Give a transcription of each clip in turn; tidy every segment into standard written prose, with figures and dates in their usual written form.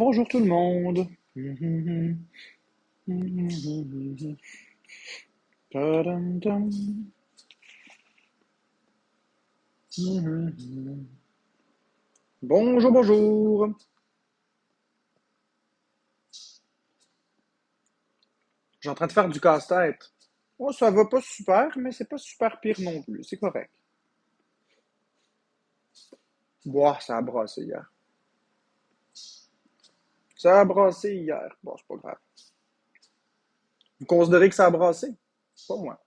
Bonjour tout le monde. Tadam-dam. Bonjour, bonjour. Je suis en train de faire du casse-tête. Oh, ça va pas super, mais c'est pas super pire non plus. C'est correct. Boah, ça a brassé hier. Ça a brassé hier. Bon, c'est pas grave. Vous considérez que ça a brassé? Pas moi.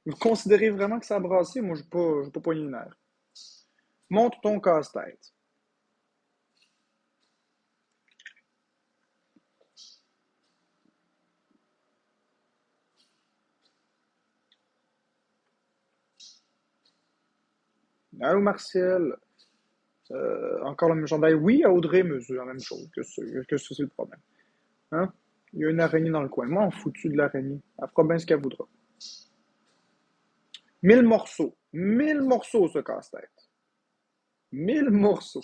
Vous considérez vraiment que ça a brassé? Moi, j'ai pas poigné les nerfs. Montre ton casse-tête. Allô, Martial. Encore le même chandail. Oui, à Audrey, mais c'est la même chose. Que c'est le problème? Hein? Il y a une araignée dans le coin. Moi, en foutu de l'araignée. Elle fera bien ce qu'elle voudra. 1000 morceaux. 1000 morceaux, ce casse-tête. 1000 morceaux.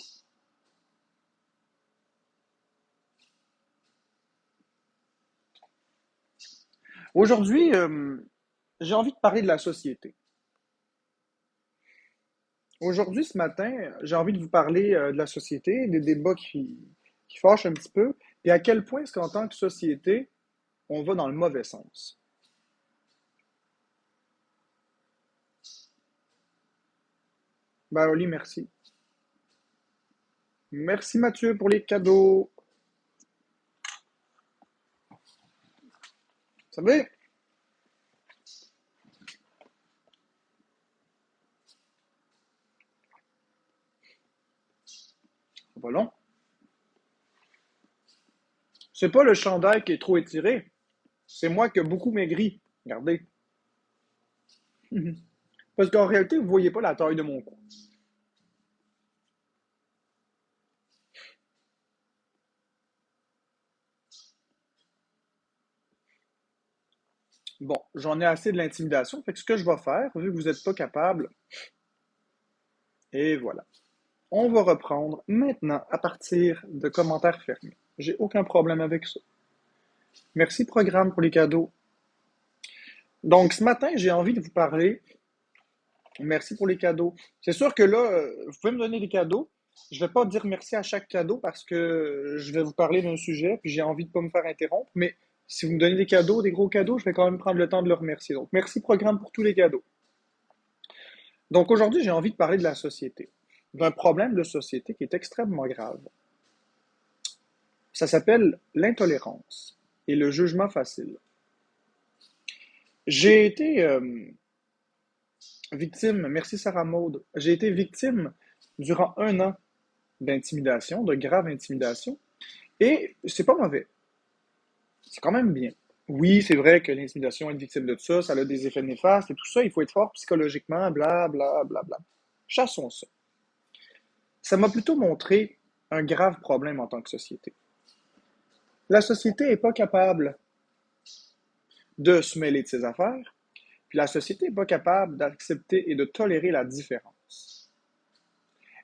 Aujourd'hui, j'ai envie de parler de la société. Aujourd'hui, ce matin, j'ai envie de vous parler de la société, des débats qui fâchent un petit peu, et à quel point est-ce qu'en tant que société, on va dans le mauvais sens. Ben, Oli, merci. Merci Mathieu pour les cadeaux. Ça va? C'est pas long. C'est pas le chandail qui est trop étiré. C'est moi qui ai beaucoup maigri. Regardez. Parce qu'en réalité, vous voyez pas la taille de mon cou. Bon, j'en ai assez de l'intimidation. Fait que ce que je vais faire, vu que vous n'êtes pas capable, et voilà. On va reprendre maintenant à partir de commentaires fermés. J'ai aucun problème avec ça. Merci, programme, pour les cadeaux. Donc, ce matin, j'ai envie de vous parler. Merci pour les cadeaux. C'est sûr que là, vous pouvez me donner des cadeaux. Je vais pas dire merci à chaque cadeau parce que je vais vous parler d'un sujet, puis j'ai envie de pas me faire interrompre. Mais si vous me donnez des cadeaux, des gros cadeaux, je vais quand même prendre le temps de le remercier. Donc, merci, programme, pour tous les cadeaux. Donc, aujourd'hui, j'ai envie de parler de la société, d'un problème de société qui est extrêmement grave. Ça s'appelle l'intolérance et le jugement facile. J'ai été victime, merci Sarah Maud, j'ai été victime durant un an d'intimidation, de grave intimidation, et c'est pas mauvais, c'est quand même bien. Oui, c'est vrai que l'intimidation, être victime de ça, ça a des effets néfastes et tout ça, il faut être fort psychologiquement, bla bla bla bla. Chassons ça. Ça m'a plutôt montré un grave problème en tant que société. La société n'est pas capable de se mêler de ses affaires, puis la société n'est pas capable d'accepter et de tolérer la différence.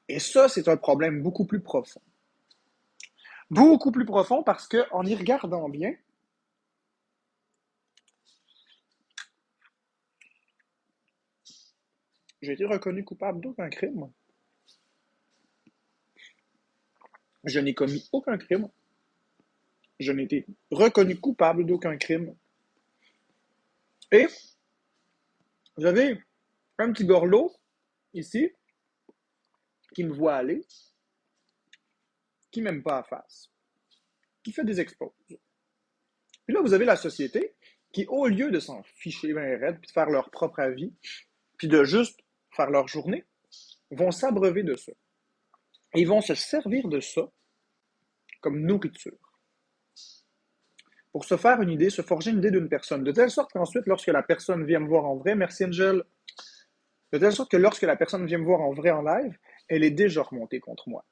Et ça, c'est un problème beaucoup plus profond. Beaucoup plus profond parce que, en y regardant bien, j'ai été reconnu coupable d'aucun crime. Je n'ai commis aucun crime. Je n'ai été reconnu coupable d'aucun crime. Et j'avais un petit gorlot ici qui me voit aller, qui m'aime pas à face, qui fait des expos. Puis là, vous avez la société qui, au lieu de s'en ficher bien raide, puis de faire leur propre avis, puis de juste faire leur journée, vont s'abreuver de ça. Et ils vont se servir de ça comme nourriture. Pour se faire une idée, se forger une idée d'une personne. De telle sorte qu'ensuite, lorsque la personne vient me voir en vrai, merci Angel, de telle sorte que lorsque la personne vient me voir en vrai en live, elle est déjà remontée contre moi.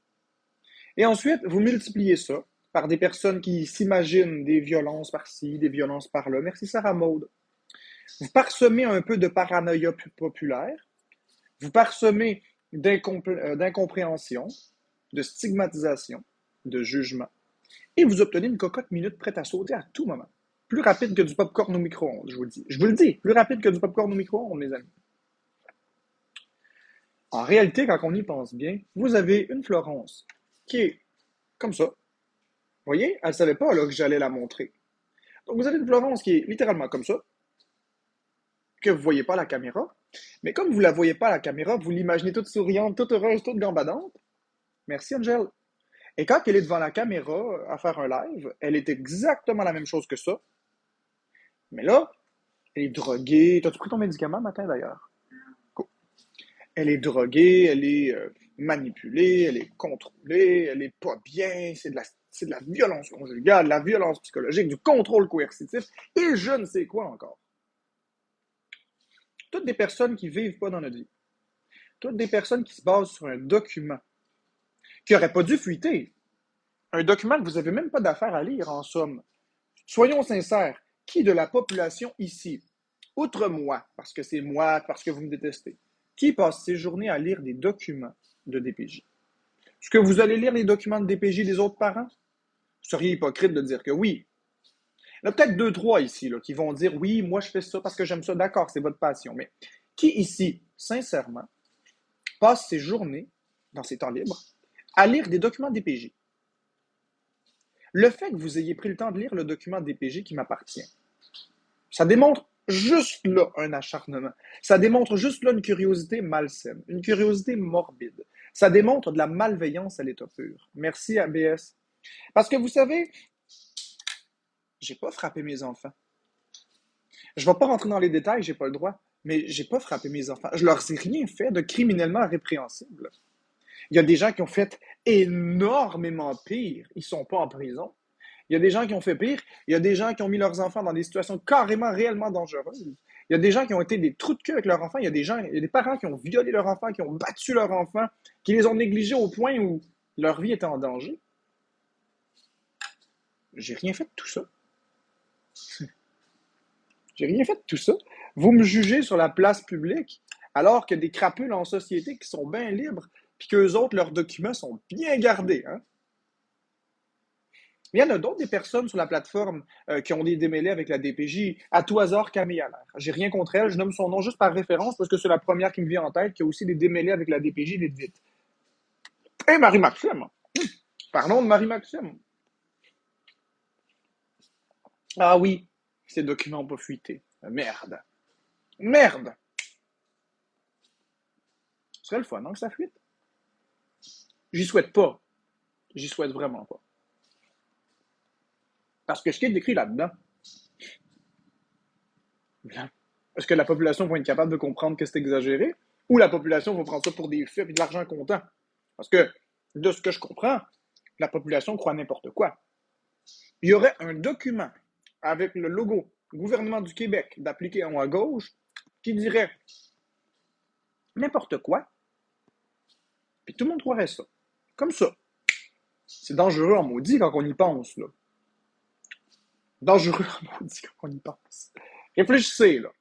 Et ensuite, vous multipliez ça par des personnes qui s'imaginent des violences par-ci, des violences par-là. Merci Sarah Maud. Vous parsemez un peu de paranoïa populaire, vous parsemez d'incompréhension, de stigmatisation, de jugement, et vous obtenez une cocotte minute prête à sauter à tout moment. Plus rapide que du popcorn au micro-ondes, je vous le dis. Je vous le dis, plus rapide que du popcorn au micro-ondes, mes amis. En réalité, quand on y pense bien, vous avez une Florence qui est comme ça. Vous voyez, elle ne savait pas là, que j'allais la montrer. Donc vous avez une Florence qui est littéralement comme ça, que vous ne voyez pas à la caméra. Mais comme vous ne la voyez pas à la caméra, vous l'imaginez toute souriante, toute heureuse, toute gambadante. Merci, Angel. Et quand elle est devant la caméra à faire un live, elle est exactement la même chose que ça. Mais là, elle est droguée. T'as-tu pris ton médicament matin d'ailleurs? Cool. Elle est droguée, elle est manipulée, elle est contrôlée, elle est pas bien. C'est de la violence conjugale, de la violence psychologique, du contrôle coercitif et je ne sais quoi encore. Toutes des personnes qui vivent pas dans notre vie. Toutes des personnes qui se basent sur un document qui n'aurait pas dû fuiter. Un document que vous n'avez même pas d'affaire à lire, en somme. Soyons sincères, qui de la population ici, outre moi, parce que c'est moi, parce que vous me détestez, qui passe ses journées à lire des documents de DPJ? Est-ce que vous allez lire les documents de DPJ des autres parents? Vous seriez hypocrite de dire que oui. Il y en a peut-être deux, trois ici là, qui vont dire oui, moi je fais ça parce que j'aime ça, d'accord, c'est votre passion. Mais qui ici, sincèrement, passe ses journées, dans ses temps libres, à lire des documents DPJ? Le fait que vous ayez pris le temps de lire le document DPJ qui m'appartient, ça démontre juste là un acharnement. Ça démontre juste là une curiosité malsaine, une curiosité morbide. Ça démontre de la malveillance à l'état pur. Merci ABS. Parce que vous savez, j'ai pas frappé mes enfants. Je vais pas rentrer dans les détails, j'ai pas le droit, mais j'ai pas frappé mes enfants. Je leur ai rien fait de criminellement répréhensible. Il y a des gens qui ont fait énormément pire. Ils sont pas en prison. Il y a des gens qui ont fait pire. Il y a des gens qui ont mis leurs enfants dans des situations carrément, réellement dangereuses. Il y a des gens qui ont été des trous de cul avec leurs enfants. Il y a des parents qui ont violé leurs enfants, qui ont battu leurs enfants, qui les ont négligés au point où leur vie était en danger. J'ai rien fait de tout ça. J'ai rien fait de tout ça. Vous me jugez sur la place publique, alors qu'il y a des crapules en société qui sont bien libres, puis qu'eux autres, leurs documents sont bien gardés. Hein? Mais il y en a d'autres des personnes sur la plateforme qui ont des démêlés avec la DPJ. À tout hasard, Camille Allaire. J'ai rien contre elle, je nomme son nom juste par référence parce que c'est la première qui me vient en tête, qui a aussi des démêlés avec la DPJ, vite vite. Et Marie-Maxime. Parlons de Marie-Maxime. Ah oui, ces documents n'ont pas fuité. Merde. Merde. Ce serait le fun, non, que ça fuite? J'y souhaite pas. J'y souhaite vraiment pas. Parce que ce qui est décrit là-dedans, est-ce que la population va être capable de comprendre que c'est exagéré? Ou la population va prendre ça pour des faits et de l'argent comptant? Parce que, de ce que je comprends, la population croit n'importe quoi. Il y aurait un document avec le logo gouvernement du Québec d'appliquer en haut à gauche qui dirait n'importe quoi, puis tout le monde croirait ça. Comme ça. C'est dangereux en maudit quand on y pense, là. Dangereux en maudit quand on y pense. Réfléchissez, là.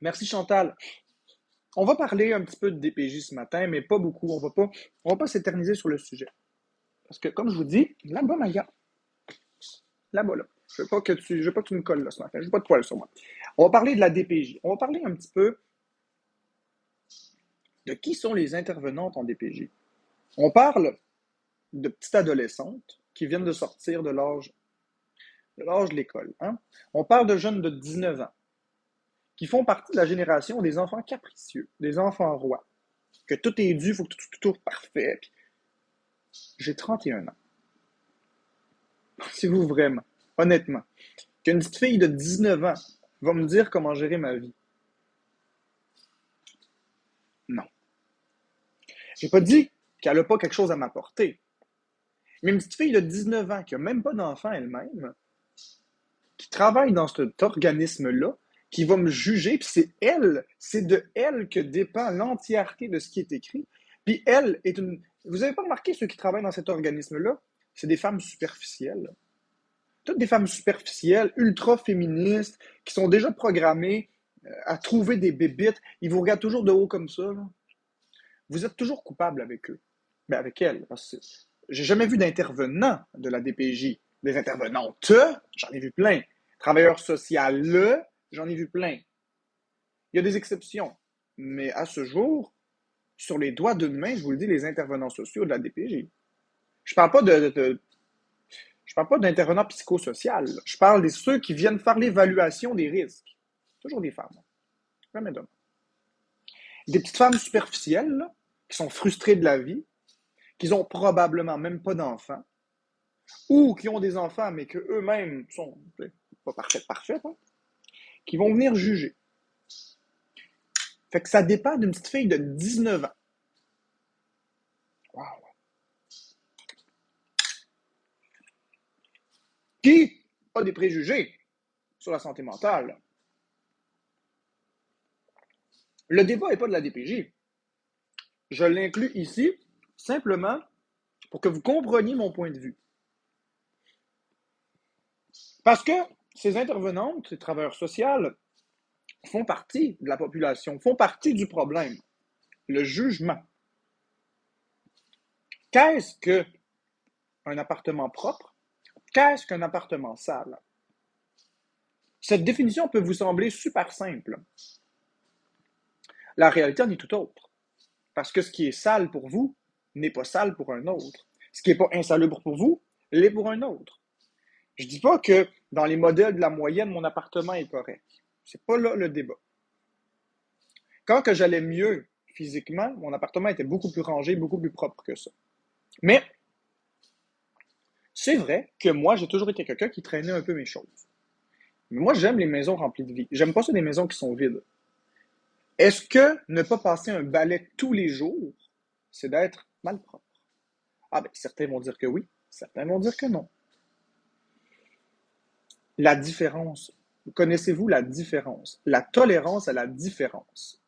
Merci Chantal. On va parler un petit peu de DPJ ce matin, mais pas beaucoup. On va pas s'éterniser sur le sujet. Parce que, comme je vous dis, là-bas, ma gars, là-bas, là. Je veux pas que tu me colles là ce matin. Je veux pas de poils sur moi. On va parler de la DPJ. On va parler un petit peu de qui sont les intervenantes en DPJ. On parle de petites adolescentes qui viennent de sortir de l'âge de l'école. Hein? On parle de jeunes de 19 ans qui font partie de la génération des enfants capricieux, des enfants rois, que tout est dû, il faut que tout tourne parfait. Puis, j'ai 31 ans. Si vous vraiment, honnêtement, qu'une petite fille de 19 ans va me dire comment gérer ma vie. Non. J'ai pas dit qu'elle n'a pas quelque chose à m'apporter. Mais une petite fille de 19 ans qui n'a même pas d'enfant elle-même, qui travaille dans cet organisme-là, qui va me juger, puis c'est de elle que dépend l'entièreté de ce qui est écrit. Puis elle est une... Vous avez pas remarqué ceux qui travaillent dans cet organisme-là? C'est des femmes superficielles. Toutes des femmes superficielles, ultra féministes, qui sont déjà programmées à trouver des bébites. Ils vous regardent toujours de haut comme ça. Là. Vous êtes toujours coupable avec eux. Mais avec elle, parce que j'ai jamais vu d'intervenant de la DPJ. Des intervenantes, j'en ai vu plein. Travailleurs sociaux, j'en ai vu plein. Il y a des exceptions. Mais à ce jour, sur les doigts d'une main, je vous le dis, les intervenants sociaux de la DPJ. Je parle pas je parle pas d'intervenants psychosocial. Je parle de ceux qui viennent faire l'évaluation des risques. Toujours des femmes. Jamais d'hommes. Des petites femmes superficielles, là, qui sont frustrées de la vie, qui ont probablement même pas d'enfants, ou qui ont des enfants, mais que eux-mêmes sont pas parfaites, hein, qui vont venir juger. Fait que ça dépend d'une petite fille de 19 ans. Wow. Qui a des préjugés sur la santé mentale. Le débat n'est pas de la DPJ. Je l'inclus ici simplement pour que vous compreniez mon point de vue. Parce que ces intervenantes, ces travailleurs sociaux, font partie de la population, font partie du problème. Le jugement. Qu'est-ce qu'un appartement propre? Qu'est-ce qu'un appartement sale? Cette définition peut vous sembler super simple. La réalité en est tout autre. Parce que ce qui est sale pour vous n'est pas sale pour un autre. Ce qui n'est pas insalubre pour vous l'est pour un autre. Je ne dis pas que dans les modèles de la moyenne, mon appartement est correct. C'est pas là le débat. Quand que j'allais mieux physiquement, mon appartement était beaucoup plus rangé, beaucoup plus propre que ça. Mais c'est vrai que moi, j'ai toujours été quelqu'un qui traînait un peu mes choses. Mais moi, j'aime les maisons remplies de vie. J'aime pas ça des maisons qui sont vides. Est-ce que ne pas passer un balai tous les jours, c'est d'être malpropre? Ah ben, certains vont dire que oui, certains vont dire que non. La différence. Connaissez-vous la différence? La tolérance à la différence.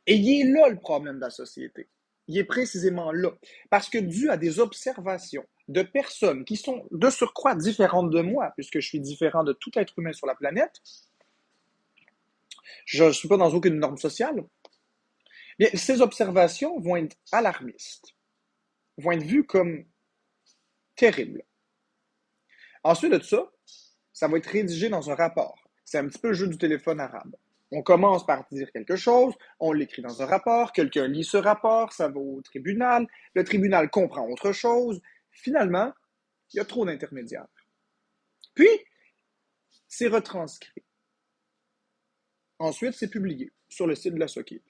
Et il est là le problème de la société. Il est précisément là. Parce que dû à des observations de personnes qui sont de surcroît différentes de moi, puisque je suis différent de tout être humain sur la planète, je ne suis pas dans aucune norme sociale, bien, ces observations vont être alarmistes, vont être vues comme terribles. Ensuite de ça va être rédigé dans un rapport. C'est un petit peu le jeu du téléphone arabe. On commence par dire quelque chose, on l'écrit dans un rapport, quelqu'un lit ce rapport, ça va au tribunal, le tribunal comprend autre chose. Finalement, il y a trop d'intermédiaires. Puis, c'est retranscrit. Ensuite, c'est publié sur le site de la SOCIG.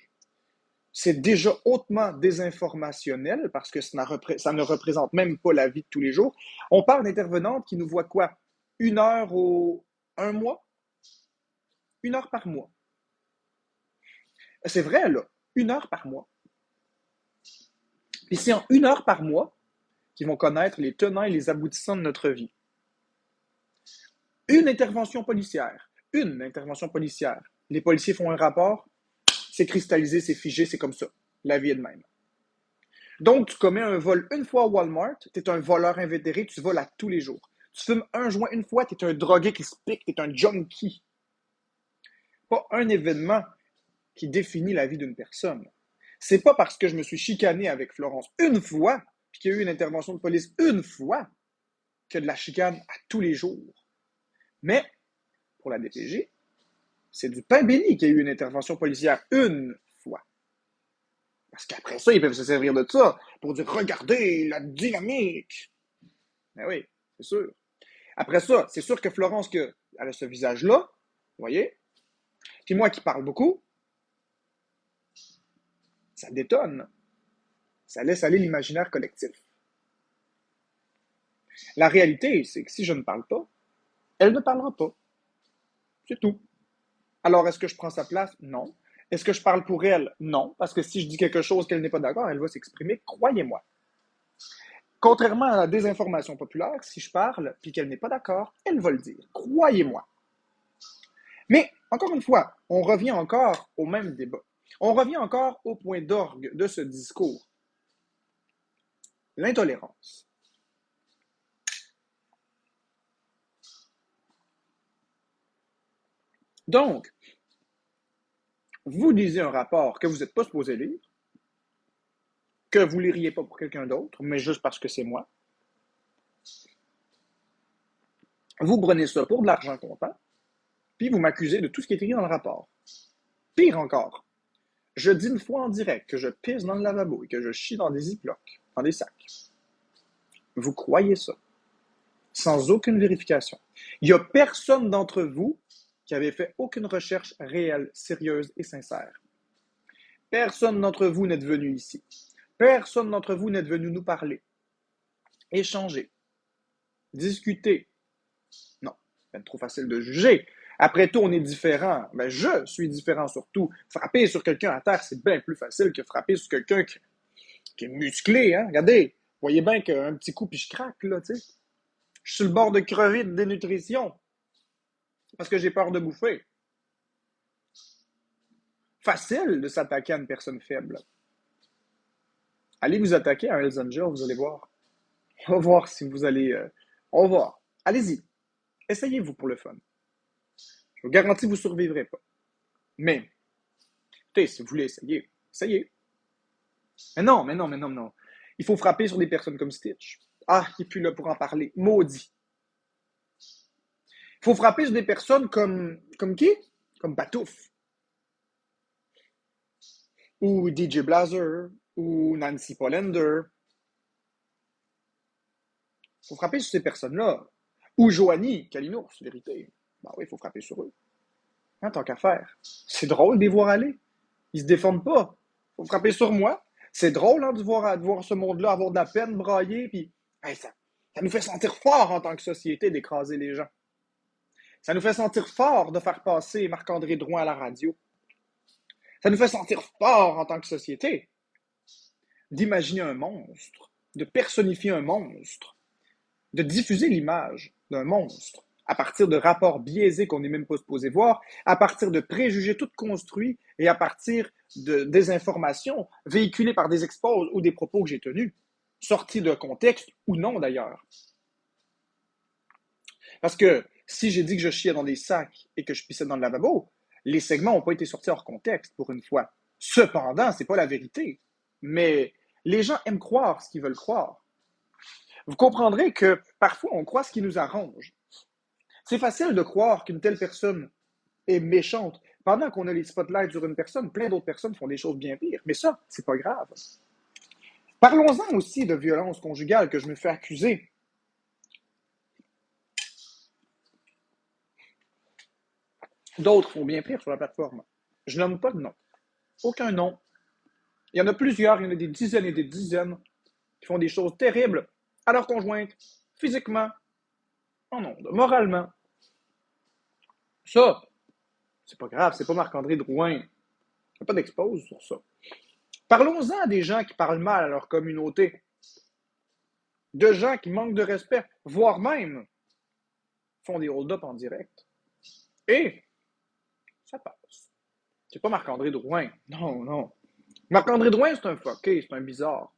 C'est déjà hautement désinformationnel parce que ça ne représente même pas la vie de tous les jours. On parle d'intervenantes qui nous voient quoi? 1 heure au 1 mois? 1 heure par mois. C'est vrai, là. 1 heure par mois. Et c'est en 1 heure par mois qu'ils vont connaître les tenants et les aboutissants de notre vie. Une intervention policière. Une intervention policière. Les policiers font un rapport, c'est cristallisé, c'est figé, c'est comme ça. La vie est de même. Donc, tu commets un vol une fois au Walmart, tu es un voleur invétéré, tu voles à tous les jours. Tu fumes un joint une fois, tu es un drogué qui se pique, tu es un junkie. Pas un événement qui définit la vie d'une personne. C'est pas parce que je me suis chicané avec Florence une fois, puis qu'il y a eu une intervention de police une fois, qu'il y a de la chicane à tous les jours. Mais, pour la DPJ, c'est du pain béni qu'il y a eu une intervention policière une fois. Parce qu'après ça, ils peuvent se servir de ça pour dire regardez la dynamique. Ben oui, c'est sûr. Après ça, c'est sûr que Florence, elle a ce visage-là, vous voyez. Puis moi qui parle beaucoup, ça détonne. Ça laisse aller l'imaginaire collectif. La réalité, c'est que si je ne parle pas, elle ne parlera pas. C'est tout. Alors, est-ce que je prends sa place? Non. Est-ce que je parle pour elle? Non. Parce que si je dis quelque chose qu'elle n'est pas d'accord, elle va s'exprimer, croyez-moi. Contrairement à la désinformation populaire, si je parle puis qu'elle n'est pas d'accord, elle va le dire. Croyez-moi. Mais, encore une fois, on revient encore au même débat. On revient encore au point d'orgue de ce discours. L'intolérance. Donc, vous lisez un rapport que vous n'êtes pas supposé lire, que vous ne liriez pas pour quelqu'un d'autre, mais juste parce que c'est moi. Vous prenez ça pour de l'argent comptant, puis vous m'accusez de tout ce qui est écrit dans le rapport. Pire encore, je dis une fois en direct que je pisse dans le lavabo et que je chie dans des ziplocs, dans des sacs. Vous croyez ça, sans aucune vérification. Il n'y a personne d'entre vous qui avait fait aucune recherche réelle, sérieuse et sincère. Personne d'entre vous n'est venu ici. Personne d'entre vous n'est venu nous parler, échanger, discuter. Non, c'est trop facile de juger. Après tout, on est différent. Ben, je suis différent surtout. Frapper sur quelqu'un à terre, c'est bien plus facile que frapper sur quelqu'un qui est musclé. Hein? Regardez, vous voyez bien qu'un petit coup, puis je craque, là, tu sais. Je suis sur le bord de crever de dénutrition parce que j'ai peur de bouffer. Facile de s'attaquer à une personne faible. Allez vous attaquer à un Hells Angel, vous allez voir. On va voir si vous allez... on va voir. Allez-y. Essayez-vous pour le fun. Je vous garantis que vous ne survivrez pas. Mais, écoutez, si vous voulez essayer, essayez. Mais non. Il faut frapper sur des personnes comme Stitch. Ah, il n'est plus là pour en parler. Maudit. Il faut frapper sur des personnes comme qui? Comme Patouf. Ou DJ Blazer. Ou Nancy Pollender. Il faut frapper sur ces personnes-là. Ou Joanie Kalinours, vérité. Ben oui, il faut frapper sur eux. Hein, tant qu'à faire. C'est drôle de les voir aller. Ils se défendent pas. Il faut frapper sur moi. C'est drôle hein, de voir ce monde-là avoir de la peine, brailler, puis hey, ça nous fait sentir fort en tant que société d'écraser les gens. Ça nous fait sentir fort de faire passer Marc-André Drouin à la radio. Ça nous fait sentir fort en tant que société d'imaginer un monstre, de personnifier un monstre, de diffuser l'image d'un monstre à partir de rapports biaisés qu'on n'est même pas supposé voir, à partir de préjugés tout construits et à partir de désinformations véhiculées par des expos ou des propos que j'ai tenus, sortis de contexte ou non d'ailleurs. Parce que si j'ai dit que je chiais dans des sacs et que je pissais dans le lavabo, les segments n'ont pas été sortis hors contexte pour une fois. Cependant, c'est pas la vérité. Mais les gens aiment croire ce qu'ils veulent croire. Vous comprendrez que parfois on croit ce qui nous arrange. C'est facile de croire qu'une telle personne est méchante. Pendant qu'on a les spotlights sur une personne, plein d'autres personnes font des choses bien pires. Mais ça, c'est pas grave. Parlons-en aussi de violence conjugale que je me fais accuser. D'autres font bien pire sur la plateforme. Je nomme pas de nom. Aucun nom. Il y en a plusieurs, il y en a des dizaines et des dizaines qui font des choses terribles à leur conjointe, physiquement, en ondes, moralement. Ça, c'est pas grave, c'est pas Marc-André Drouin. Il n'y a pas d'expose sur ça. Parlons-en à des gens qui parlent mal à leur communauté, de gens qui manquent de respect, voire même font des hold-up en direct. Et ça passe. C'est pas Marc-André Drouin. Non. Marc-André Drouin, c'est un fucké, c'est un bizarre.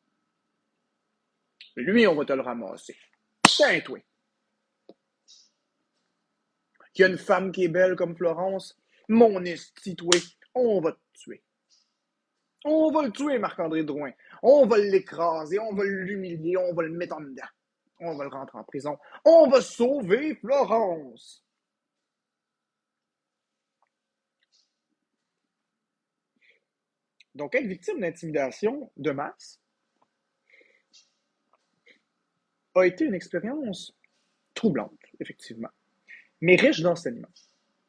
Lui, on va te le ramasser. Tiens, toi. Qu'il y a une femme qui est belle comme Florence, mon esti, toi, on va te tuer. On va le tuer, Marc-André Drouin. On va l'écraser, on va l'humilier, on va le mettre en dedans. On va le rentrer en prison. On va sauver Florence. Donc, être victime d'intimidation de masse a été une expérience troublante, effectivement, mais riche d'enseignements.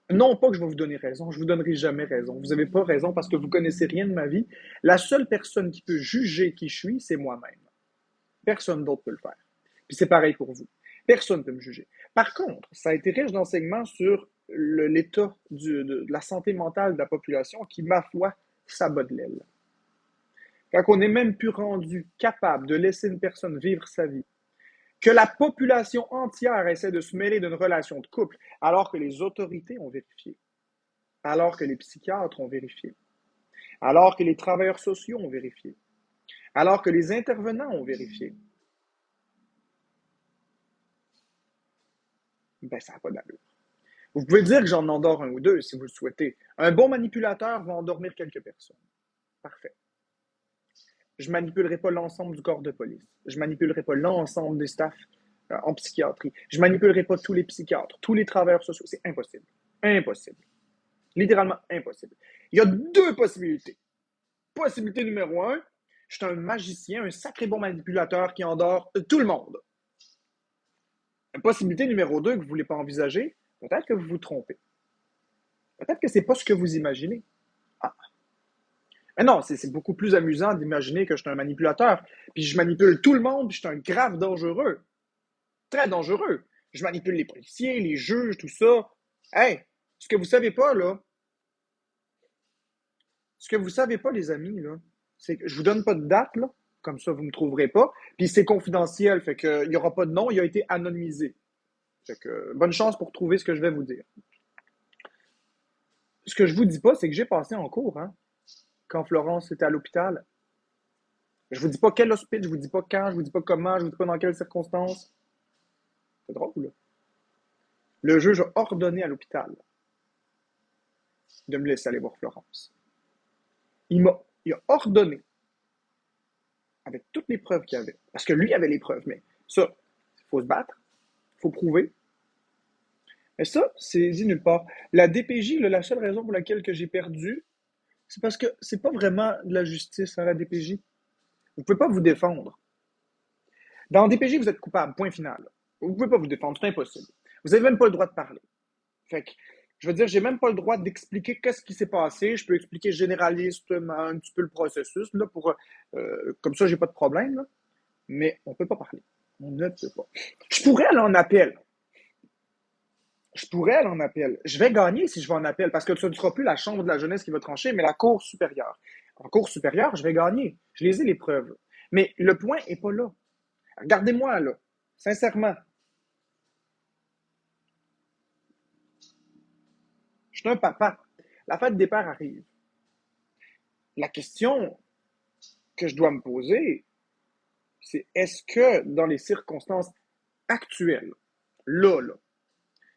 Non pas que je vais vous donner raison, je vous donnerai jamais raison. Vous n'avez pas raison parce que vous connaissez rien de ma vie. La seule personne qui peut juger qui je suis, c'est moi-même. Personne d'autre peut le faire. Puis c'est pareil pour vous. Personne ne peut me juger. Par contre, ça a été riche d'enseignements sur l'état de la santé mentale de la population qui, ma foi, s'abat de l'aile. Quand on n'est même plus rendu capable de laisser une personne vivre sa vie, que la population entière essaie de se mêler d'une relation de couple, alors que les autorités ont vérifié, alors que les psychiatres ont vérifié, alors que les travailleurs sociaux ont vérifié, alors que les intervenants ont vérifié, ben ça n'a pas d'allure. Vous pouvez dire que j'en endors un ou deux si vous le souhaitez. Un bon manipulateur va endormir quelques personnes. Parfait. Je manipulerai pas l'ensemble du corps de police. Je manipulerai pas l'ensemble des staffs en psychiatrie. Je manipulerai pas tous les psychiatres, tous les travailleurs sociaux. C'est impossible. Impossible. Littéralement impossible. Il y a deux possibilités. Possibilité numéro un, je suis un magicien, un sacré bon manipulateur qui endort tout le monde. Possibilité numéro deux que vous ne voulez pas envisager, peut-être que vous vous trompez. Peut-être que c'est pas ce que vous imaginez. Ah. Mais non, c'est beaucoup plus amusant d'imaginer que je suis un manipulateur, puis je manipule tout le monde, puis je suis un grave dangereux. Très dangereux. Je manipule les policiers, les juges, tout ça. Hey, ce que vous savez pas, là, ce que vous savez pas, les amis, là, c'est que je vous donne pas de date, là, comme ça vous me trouverez pas, puis c'est confidentiel, fait qu'il y aura pas de nom, il a été anonymisé. Fait que bonne chance pour trouver ce que je vais vous dire. Ce que je vous dis pas, c'est que j'ai passé en cours, hein, quand Florence était à l'hôpital. Je vous dis pas quel hospice, je vous dis pas quand, je vous dis pas comment, je vous dis pas dans quelles circonstances. C'est drôle, là. Le juge a ordonné à l'hôpital de me laisser aller voir Florence. Il a ordonné, avec toutes les preuves qu'il y avait, parce que lui avait les preuves, mais ça, il faut se battre, il faut prouver. Mais ça, c'est dit nulle part. La DPJ, là, la seule raison pour laquelle que j'ai perdu, c'est parce que c'est pas vraiment de la justice, hein, la DPJ. Vous pouvez pas vous défendre. Dans la DPJ, vous êtes coupable, point final. Vous pouvez pas vous défendre, c'est impossible. Vous avez même pas le droit de parler. Fait que, je veux dire, j'ai même pas le droit d'expliquer qu'est-ce qui s'est passé. Je peux expliquer généralistement un petit peu le processus, là, comme ça, j'ai pas de problème, là. Mais on peut pas parler. On ne peut pas. Je pourrais aller en appel. Je pourrais aller en appel. Je vais gagner si je vais en appel, parce que ce ne sera plus la Chambre de la jeunesse qui va trancher, mais la Cour supérieure. En Cour supérieure, je vais gagner. Je les ai, les preuves. Mais le point est pas là. Regardez-moi, là. Sincèrement. Je suis un papa. La fête des pères arrive. La question que je dois me poser, c'est est-ce que dans les circonstances actuelles, là,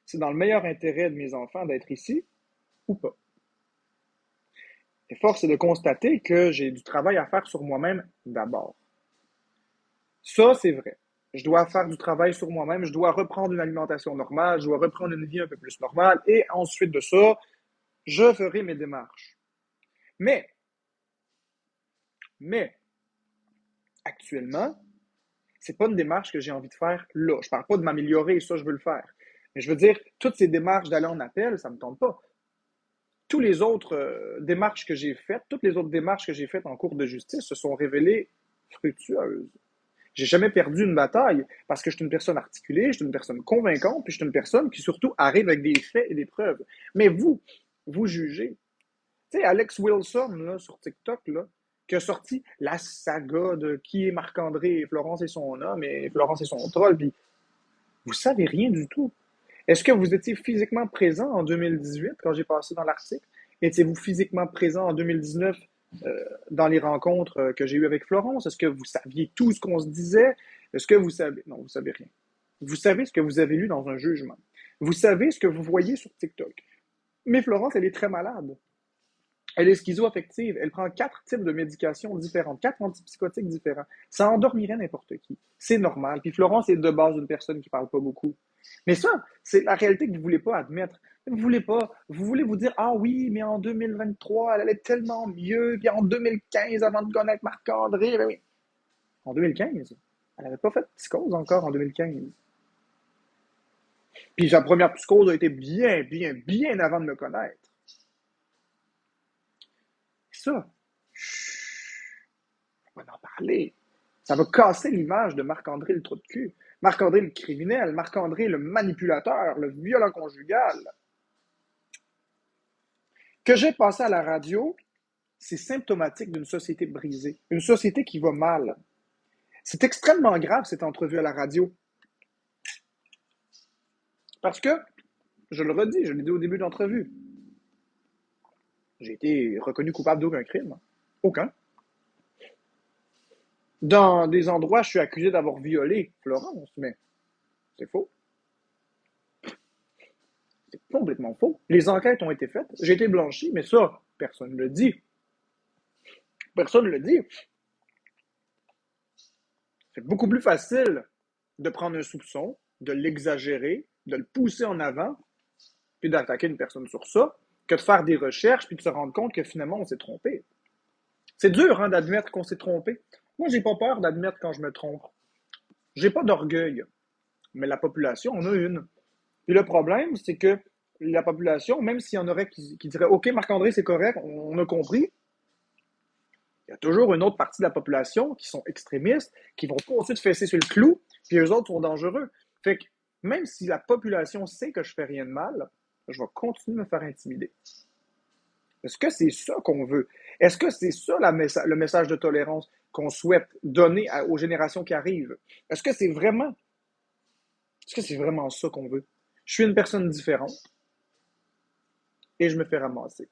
c'est dans le meilleur intérêt de mes enfants d'être ici ou pas? Et force est de constater que j'ai du travail à faire sur moi-même d'abord. Ça, c'est vrai. Je dois faire du travail sur moi-même, je dois reprendre une alimentation normale, je dois reprendre une vie un peu plus normale, et ensuite de ça, je ferai mes démarches. Mais, mais, actuellement, c'est pas une démarche que j'ai envie de faire là. Je parle pas de m'améliorer, ça, je veux le faire. Mais je veux dire, toutes ces démarches d'aller en appel, ça me tente pas. Toutes les autres démarches que j'ai faites, toutes les autres démarches que j'ai faites en cours de justice se sont révélées fructueuses. J'ai jamais perdu une bataille parce que je suis une personne articulée, je suis une personne convaincante, puis je suis une personne qui surtout arrive avec des faits et des preuves. Mais vous jugez. Tu sais, Alex Wilson, là, sur TikTok, là, qui a sorti la saga de qui est Marc-André et Florence et son homme et Florence et son troll, puis vous savez rien du tout. Est-ce que vous étiez physiquement présent en 2018 quand j'ai passé dans l'article? Étiez-vous physiquement présent en 2019 dans les rencontres que j'ai eues avec Florence? Est-ce que vous saviez tout ce qu'on se disait? Est-ce que vous savez? Non, vous savez rien. Vous savez ce que vous avez lu dans un jugement. Vous savez ce que vous voyez sur TikTok. Mais Florence, elle est très malade. Elle est schizo-affective. Elle prend 4 types de médications différentes, 4 antipsychotiques différents. Ça endormirait n'importe qui. C'est normal. Puis Florence est de base une personne qui parle pas beaucoup. Mais ça, c'est la réalité que vous voulez pas admettre. Vous voulez pas. Vous voulez vous dire, ah oui, mais en 2023, elle allait tellement mieux. Puis en 2015, avant de connaître Marc-André, ben oui. En 2015, elle n'avait pas fait de psychose encore en 2015. Puis sa première psychose a été bien, bien, bien avant de me connaître. Ça, on va en parler. Ça va casser l'image de Marc-André le trou de cul. Marc-André le criminel, Marc-André le manipulateur, le violent conjugal. Que j'ai passé à la radio, c'est symptomatique d'une société brisée, une société qui va mal. C'est extrêmement grave cette entrevue à la radio. Parce que, je le redis, je l'ai dit au début de l'entrevue, j'ai été reconnu coupable d'aucun crime. Aucun. Dans des endroits, je suis accusé d'avoir violé Florence, mais c'est faux. C'est complètement faux. Les enquêtes ont été faites, j'ai été blanchi, mais ça, personne ne le dit. Personne ne le dit. C'est beaucoup plus facile de prendre un soupçon, de l'exagérer, de le pousser en avant, puis d'attaquer une personne sur ça, que de faire des recherches, puis de se rendre compte que finalement, on s'est trompé. C'est dur, hein, d'admettre qu'on s'est trompé. Moi, j'ai pas peur d'admettre quand je me trompe. J'ai pas d'orgueil, mais la population en a une. Puis le problème, c'est que la population, même s'il y en aurait qui diraient OK, Marc-André, c'est correct, on a compris, il y a toujours une autre partie de la population qui sont extrémistes, qui vont pas ensuite fesser sur le clou, puis eux autres sont dangereux. Fait que même si la population sait que je fais rien de mal, je vais continuer de me faire intimider. Est-ce que c'est ça qu'on veut? Est-ce que c'est ça le message de tolérance qu'on souhaite donner aux générations qui arrivent? Est-ce que c'est vraiment, est-ce que c'est vraiment ça qu'on veut? Je suis une personne différente et je me fais ramasser.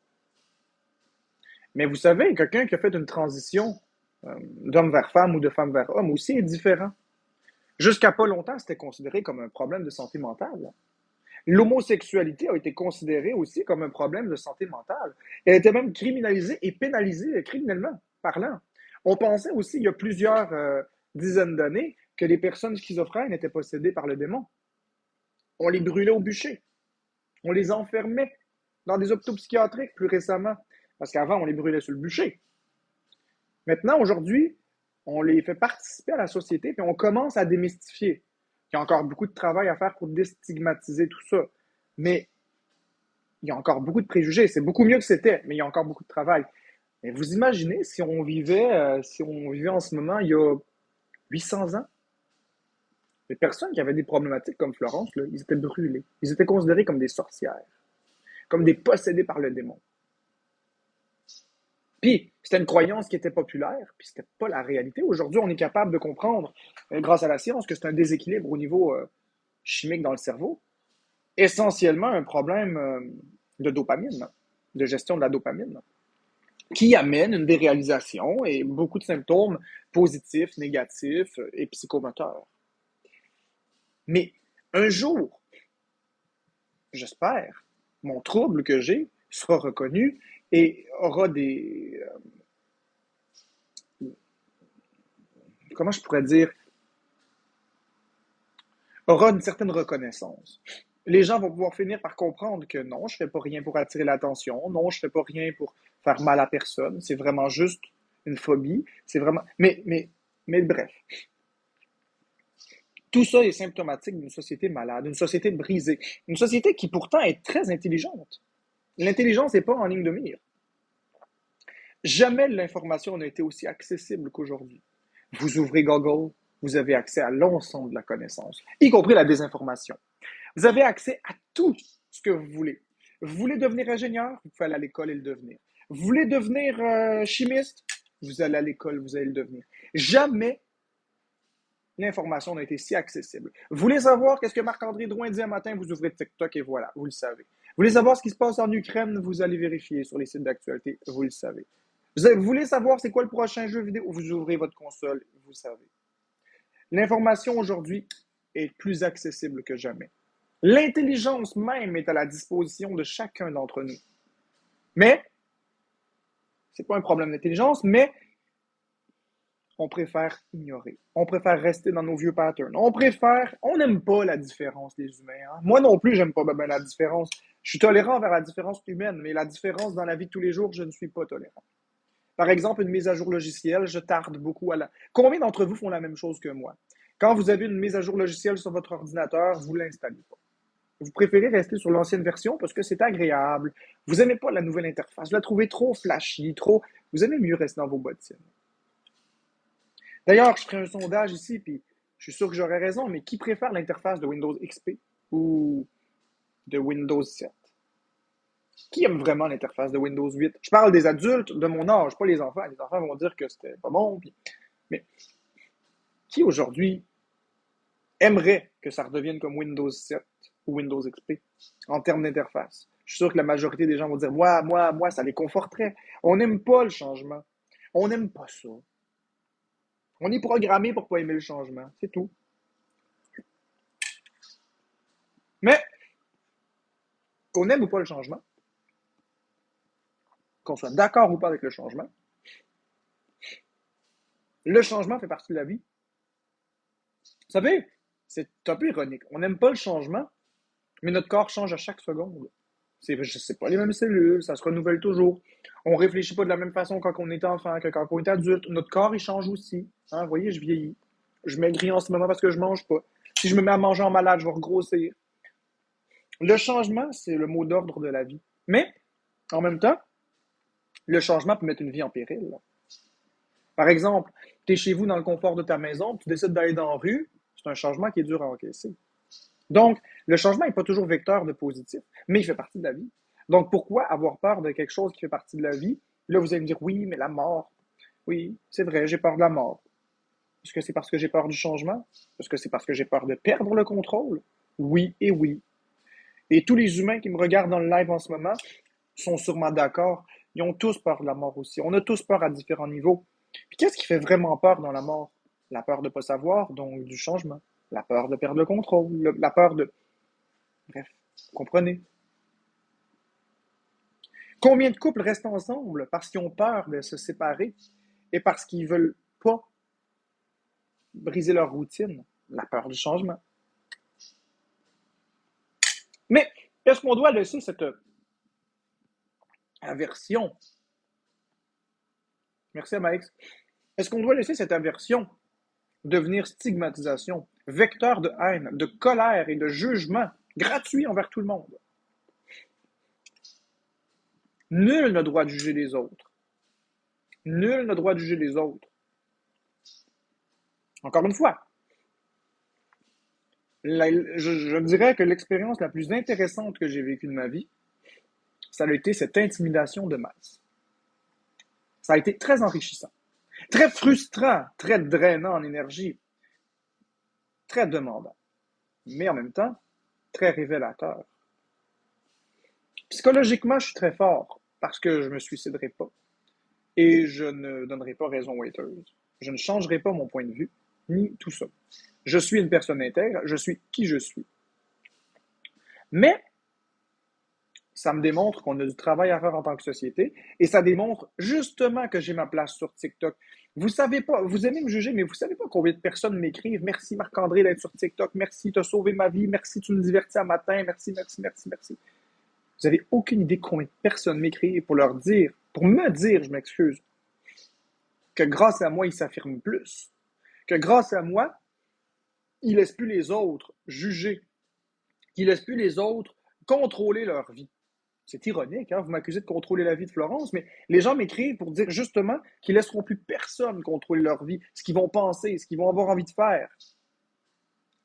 Mais vous savez, quelqu'un qui a fait une transition d'homme vers femme ou de femme vers homme aussi est différent. Jusqu'à pas longtemps, c'était considéré comme un problème de santé mentale. L'homosexualité a été considérée aussi comme un problème de santé mentale. Elle était même criminalisée et pénalisée criminellement parlant. On pensait aussi, il y a plusieurs dizaines d'années, que les personnes schizophrènes étaient possédées par le démon. On les brûlait au bûcher. On les enfermait dans des hôpitaux psychiatriques plus récemment. Parce qu'avant, on les brûlait sur le bûcher. Maintenant, aujourd'hui, on les fait participer à la société, puis on commence à démystifier. Il y a encore beaucoup de travail à faire pour déstigmatiser tout ça. Mais il y a encore beaucoup de préjugés. C'est beaucoup mieux que c'était, mais il y a encore beaucoup de travail. Mais vous imaginez si on vivait en ce moment il y a 800 ans, les personnes qui avaient des problématiques comme Florence, là, ils étaient brûlés. Ils étaient considérés comme des sorcières, comme des possédés par le démon. Puis, c'était une croyance qui était populaire, puis c'était pas la réalité. Aujourd'hui, on est capable de comprendre, grâce à la science, que c'est un déséquilibre au niveau chimique dans le cerveau. Essentiellement un problème de dopamine, de gestion de la dopamine, qui amène une déréalisation et beaucoup de symptômes positifs, négatifs et psychomoteurs. Mais un jour, j'espère, mon trouble que j'ai sera reconnu et aura comment je pourrais dire, aura une certaine reconnaissance. Les gens vont pouvoir finir par comprendre que non, je ne fais pas rien pour attirer l'attention, non, je ne fais pas rien pour faire mal à personne, c'est vraiment juste une phobie, c'est vraiment... Mais bref, tout ça est symptomatique d'une société malade, d'une société brisée, une société qui pourtant est très intelligente. L'intelligence n'est pas en ligne de mire. Jamais l'information n'a été aussi accessible qu'aujourd'hui. Vous ouvrez Google, vous avez accès à l'ensemble de la connaissance, y compris la désinformation. Vous avez accès à tout ce que vous voulez. Vous voulez devenir ingénieur, vous pouvez aller à l'école et le devenir. Vous voulez devenir chimiste, vous allez à l'école, vous allez le devenir. Jamais l'information n'a été si accessible. Vous voulez savoir qu'est-ce que Marc-André Drouin dit un matin, vous ouvrez TikTok et voilà, vous le savez. Vous voulez savoir ce qui se passe en Ukraine, vous allez vérifier sur les sites d'actualité, vous le savez. Vous voulez savoir c'est quoi le prochain jeu vidéo, vous ouvrez votre console, vous le savez. L'information aujourd'hui est plus accessible que jamais. L'intelligence même est à la disposition de chacun d'entre nous. Mais, c'est pas un problème d'intelligence, mais on préfère ignorer. On préfère rester dans nos vieux patterns. On n'aime pas la différence des humains. Hein? Moi non plus, j'aime pas la différence. Je suis tolérant vers la différence humaine, mais la différence dans la vie de tous les jours, je ne suis pas tolérant. Par exemple, une mise à jour logicielle, je tarde beaucoup à la... Combien d'entre vous font la même chose que moi? Quand vous avez une mise à jour logicielle sur votre ordinateur, vous ne l'installez pas. Vous préférez rester sur l'ancienne version parce que c'est agréable. Vous n'aimez pas la nouvelle interface. Vous la trouvez trop flashy, trop... Vous aimez mieux rester dans vos bottines. D'ailleurs, je ferai un sondage ici, puis je suis sûr que j'aurai raison, mais qui préfère l'interface de Windows XP ou de Windows 7? Qui aime vraiment l'interface de Windows 8? Je parle des adultes de mon âge, pas les enfants. Les enfants vont dire que c'était pas bon. Mais qui aujourd'hui aimerait que ça redevienne comme Windows 7 ou Windows XP en termes d'interface? Je suis sûr que la majorité des gens vont dire moi, ça les conforterait. On n'aime pas le changement. On n'aime pas ça. On est programmé pour pas aimer le changement. C'est tout. Mais qu'on aime ou pas le changement, qu'on soit d'accord ou pas avec le changement fait partie de la vie. savez, c'est un peu ironique. On n'aime pas le changement, mais notre corps change à chaque seconde. C'est pas les mêmes cellules, ça se renouvelle toujours. On réfléchit pas de la même façon quand on est enfant que quand on est adulte. Notre corps, il change aussi. Hein, vous voyez, je vieillis. Je maigris en ce moment parce que je mange pas. Si je me mets à manger en malade, je vais regrossir. Le changement, c'est le mot d'ordre de la vie. Mais, en même temps, le changement peut mettre une vie en péril. Par exemple, tu es chez vous dans le confort de ta maison, tu décides d'aller dans la rue, c'est un changement qui est dur à encaisser. Donc, le changement n'est pas toujours vecteur de positif, mais il fait partie de la vie. Donc, pourquoi avoir peur de quelque chose qui fait partie de la vie? Là, vous allez me dire, oui, mais la mort. Oui, c'est vrai, j'ai peur de la mort. Est-ce que c'est parce que j'ai peur du changement? Est-ce que c'est parce que j'ai peur de perdre le contrôle? Oui et oui. Et tous les humains qui me regardent dans le live en ce moment sont sûrement d'accord. Ils ont tous peur de la mort aussi. On a tous peur à différents niveaux. Puis qu'est-ce qui fait vraiment peur dans la mort? La peur de ne pas savoir, donc du changement. La peur de perdre le contrôle. La peur de... Bref, vous comprenez. Combien de couples restent ensemble parce qu'ils ont peur de se séparer et parce qu'ils ne veulent pas briser leur routine? La peur du changement. Mais est-ce qu'on doit laisser cette aversion? Merci à Max. Est-ce qu'on doit laisser cette aversion devenir stigmatisation, vecteur de haine, de colère et de jugement gratuit envers tout le monde? Nul n'a droit de juger les autres. Nul n'a droit de juger les autres. Encore une fois, je dirais que l'expérience la plus intéressante que j'ai vécue de ma vie, ça a été cette intimidation de masse. Ça a été très enrichissant, très frustrant, très drainant en énergie, très demandant, mais en même temps, très révélateur. Psychologiquement, je suis très fort parce que je me suiciderai pas. Et je ne donnerai pas raison aux haters. Je ne changerai pas mon point de vue, ni tout ça. Je suis une personne intègre, je suis qui je suis. Mais ça me démontre qu'on a du travail à faire en tant que société et ça démontre justement que j'ai ma place sur TikTok. Vous savez pas, vous aimez me juger, mais vous savez pas combien de personnes m'écrivent. Merci Marc-André d'être sur TikTok. Merci, tu as sauvé ma vie. Merci, tu me divertis à matin. Merci, merci, merci, merci. Vous avez aucune idée combien de personnes m'écrivent pour leur dire, pour me dire, je m'excuse, que grâce à moi, ils s'affirment plus. Que grâce à moi, ils ne laissent plus les autres juger. Qu'ils ne laissent plus les autres contrôler leur vie. C'est ironique, hein? Vous m'accusez de contrôler la vie de Florence, mais les gens m'écrivent pour dire justement qu'ils ne laisseront plus personne contrôler leur vie, ce qu'ils vont penser, ce qu'ils vont avoir envie de faire,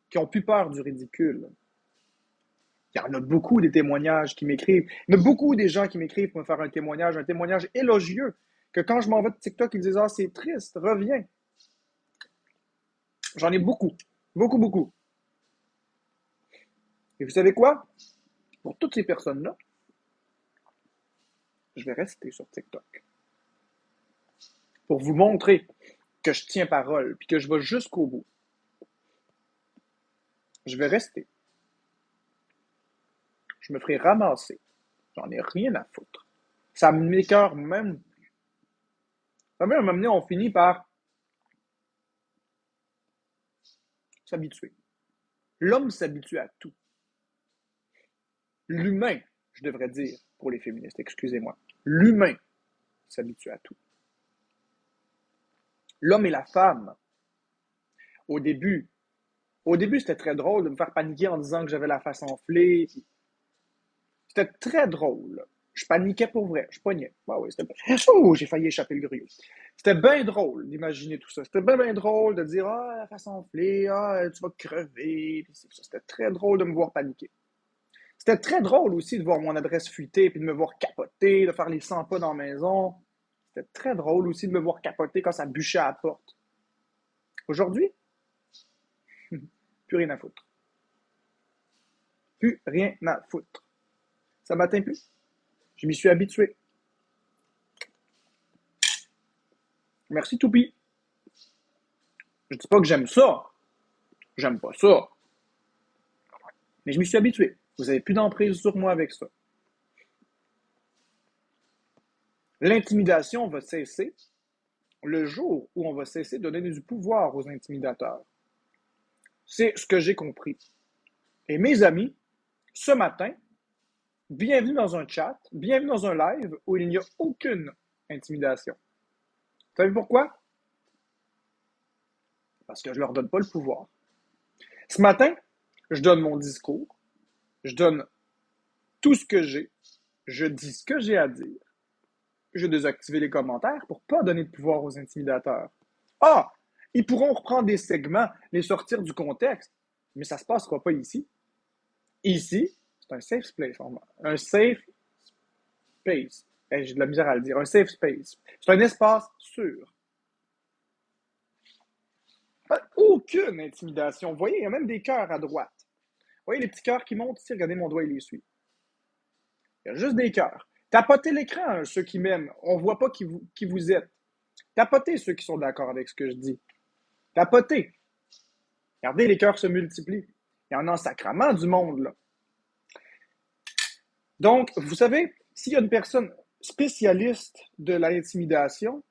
qui n'ont plus peur du ridicule. Il y en a beaucoup des témoignages qui m'écrivent. Il y en a beaucoup des gens qui m'écrivent pour me faire un témoignage élogieux, que quand je m'en vais de TikTok, ils disent « Ah, c'est triste, reviens ». J'en ai beaucoup, beaucoup, beaucoup. Et vous savez quoi? Pour toutes ces personnes-là, je vais rester sur TikTok. Pour vous montrer que je tiens parole, puis que je vais jusqu'au bout. Je vais rester. Je me ferai ramasser. J'en ai rien à foutre. Ça m'écoeure même. À un moment donné, on finit par s'habituer. L'homme s'habitue à tout. L'humain, je devrais dire, pour les féministes, excusez-moi. L'humain s'habitue à tout. L'homme et la femme, au début, c'était très drôle de me faire paniquer en disant que j'avais la face enflée. C'était très drôle. Je paniquais pour vrai. Je pognais. Ouais, c'était... Oh, j'ai failli échapper le grillot. C'était bien drôle d'imaginer tout ça. C'était bien, bien drôle de dire ah, la face enflée, ah, tu vas crever. C'était très drôle de me voir paniquer. C'était très drôle aussi de voir mon adresse fuiter, puis de me voir capoter, de faire les 100 pas dans la maison. C'était très drôle aussi de me voir capoter quand ça bûchait à la porte. Aujourd'hui, plus rien à foutre. Plus rien à foutre. Ça m'atteint plus. Je m'y suis habitué. Merci Toupi. Je dis pas que j'aime ça. J'aime pas ça. Mais je m'y suis habitué. Vous n'avez plus d'emprise sur moi avec ça. L'intimidation va cesser le jour où on va cesser de donner du pouvoir aux intimidateurs. C'est ce que j'ai compris. Et mes amis, ce matin, bienvenue dans un chat, bienvenue dans un live où il n'y a aucune intimidation. Vous savez pourquoi? Parce que je ne leur donne pas le pouvoir. Ce matin, je donne mon discours, je donne tout ce que j'ai, je dis ce que j'ai à dire, je vais désactiver les commentaires pour ne pas donner de pouvoir aux intimidateurs. Ah! Ils pourront reprendre des segments, les sortir du contexte, mais ça ne se passera pas ici. Ici, c'est un safe place. Un safe space. Hey, j'ai de la misère à le dire. Un safe space. C'est un espace sûr. Aucune intimidation. Vous voyez, il y a même des cœurs à droite. Vous voyez les petits cœurs qui montent ici? Regardez mon doigt, il les suit. Il y a juste des cœurs. Tapotez l'écran, hein, ceux qui m'aiment. On ne voit pas qui vous êtes. Tapotez ceux qui sont d'accord avec ce que je dis. Tapotez. Regardez, les cœurs se multiplient. Il y en a en sacrament du monde, là. Donc, vous savez, s'il y a une personne spécialiste de l'intimidation,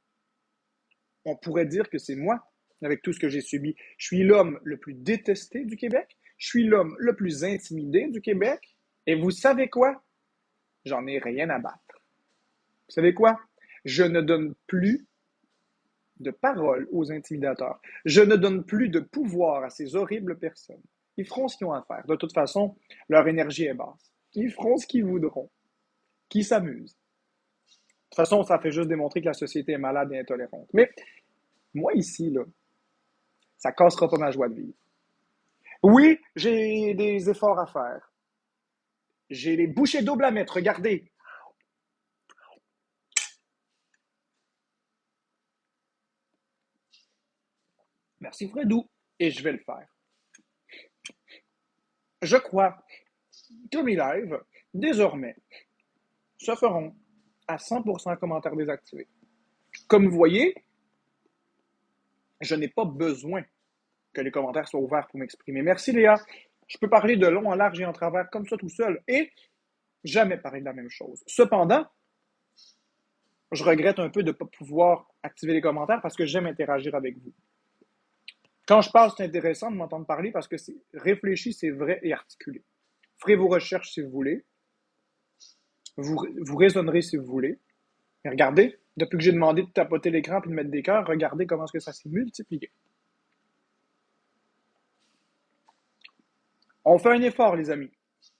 on pourrait dire que c'est moi, avec tout ce que j'ai subi. Je suis l'homme le plus détesté du Québec. Je suis l'homme le plus intimidé du Québec. Et vous savez quoi? J'en ai rien à battre. Vous savez quoi? Je ne donne plus de parole aux intimidateurs. Je ne donne plus de pouvoir à ces horribles personnes. Ils feront ce qu'ils ont à faire. De toute façon, leur énergie est basse. Ils feront ce qu'ils voudront. Qui s'amusent. De toute façon, ça fait juste démontrer que la société est malade et intolérante. Mais moi, ici, là, ça cassera pas ma joie de vivre. Oui, j'ai des efforts à faire. J'ai les bouchées doubles à mettre. Regardez. Merci, Fredou. Et je vais le faire. Je crois que mes lives, désormais, se feront à 100% commentaires désactivés. Comme vous voyez, je n'ai pas besoin que les commentaires soient ouverts pour m'exprimer. Merci, Léa. Je peux parler de long en large et en travers comme ça tout seul et jamais parler de la même chose. Cependant, je regrette un peu de ne pas pouvoir activer les commentaires parce que j'aime interagir avec vous. Quand je parle, c'est intéressant de m'entendre parler parce que c'est réfléchi, c'est vrai et articulé. Ferez vos recherches si vous voulez. Vous raisonnerez si vous voulez. Mais regardez, depuis que j'ai demandé de tapoter l'écran et de mettre des cœurs, regardez comment est-ce que ça s'est multiplié. On fait un effort, les amis.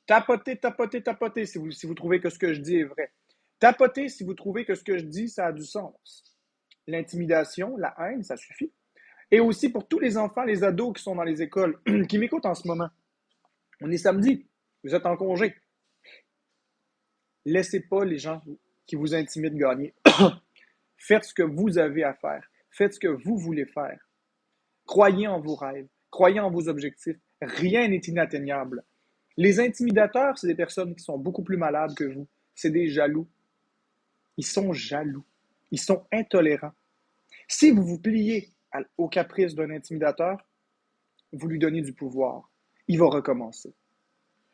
Tapotez, tapotez, tapotez si vous trouvez que ce que je dis est vrai. Tapotez si vous trouvez que ce que je dis, ça a du sens. L'intimidation, la haine, ça suffit. Et aussi pour tous les enfants, les ados qui sont dans les écoles, qui m'écoutent en ce moment. On est samedi, vous êtes en congé. Laissez pas les gens qui vous intimident gagner. Faites ce que vous avez à faire. Faites ce que vous voulez faire. Croyez en vos rêves. Croyez en vos objectifs. Rien n'est inatteignable. Les intimidateurs, c'est des personnes qui sont beaucoup plus malades que vous. C'est des jaloux. Ils sont jaloux. Ils sont intolérants. Si vous vous pliez au caprice d'un intimidateur, vous lui donnez du pouvoir. Il va recommencer.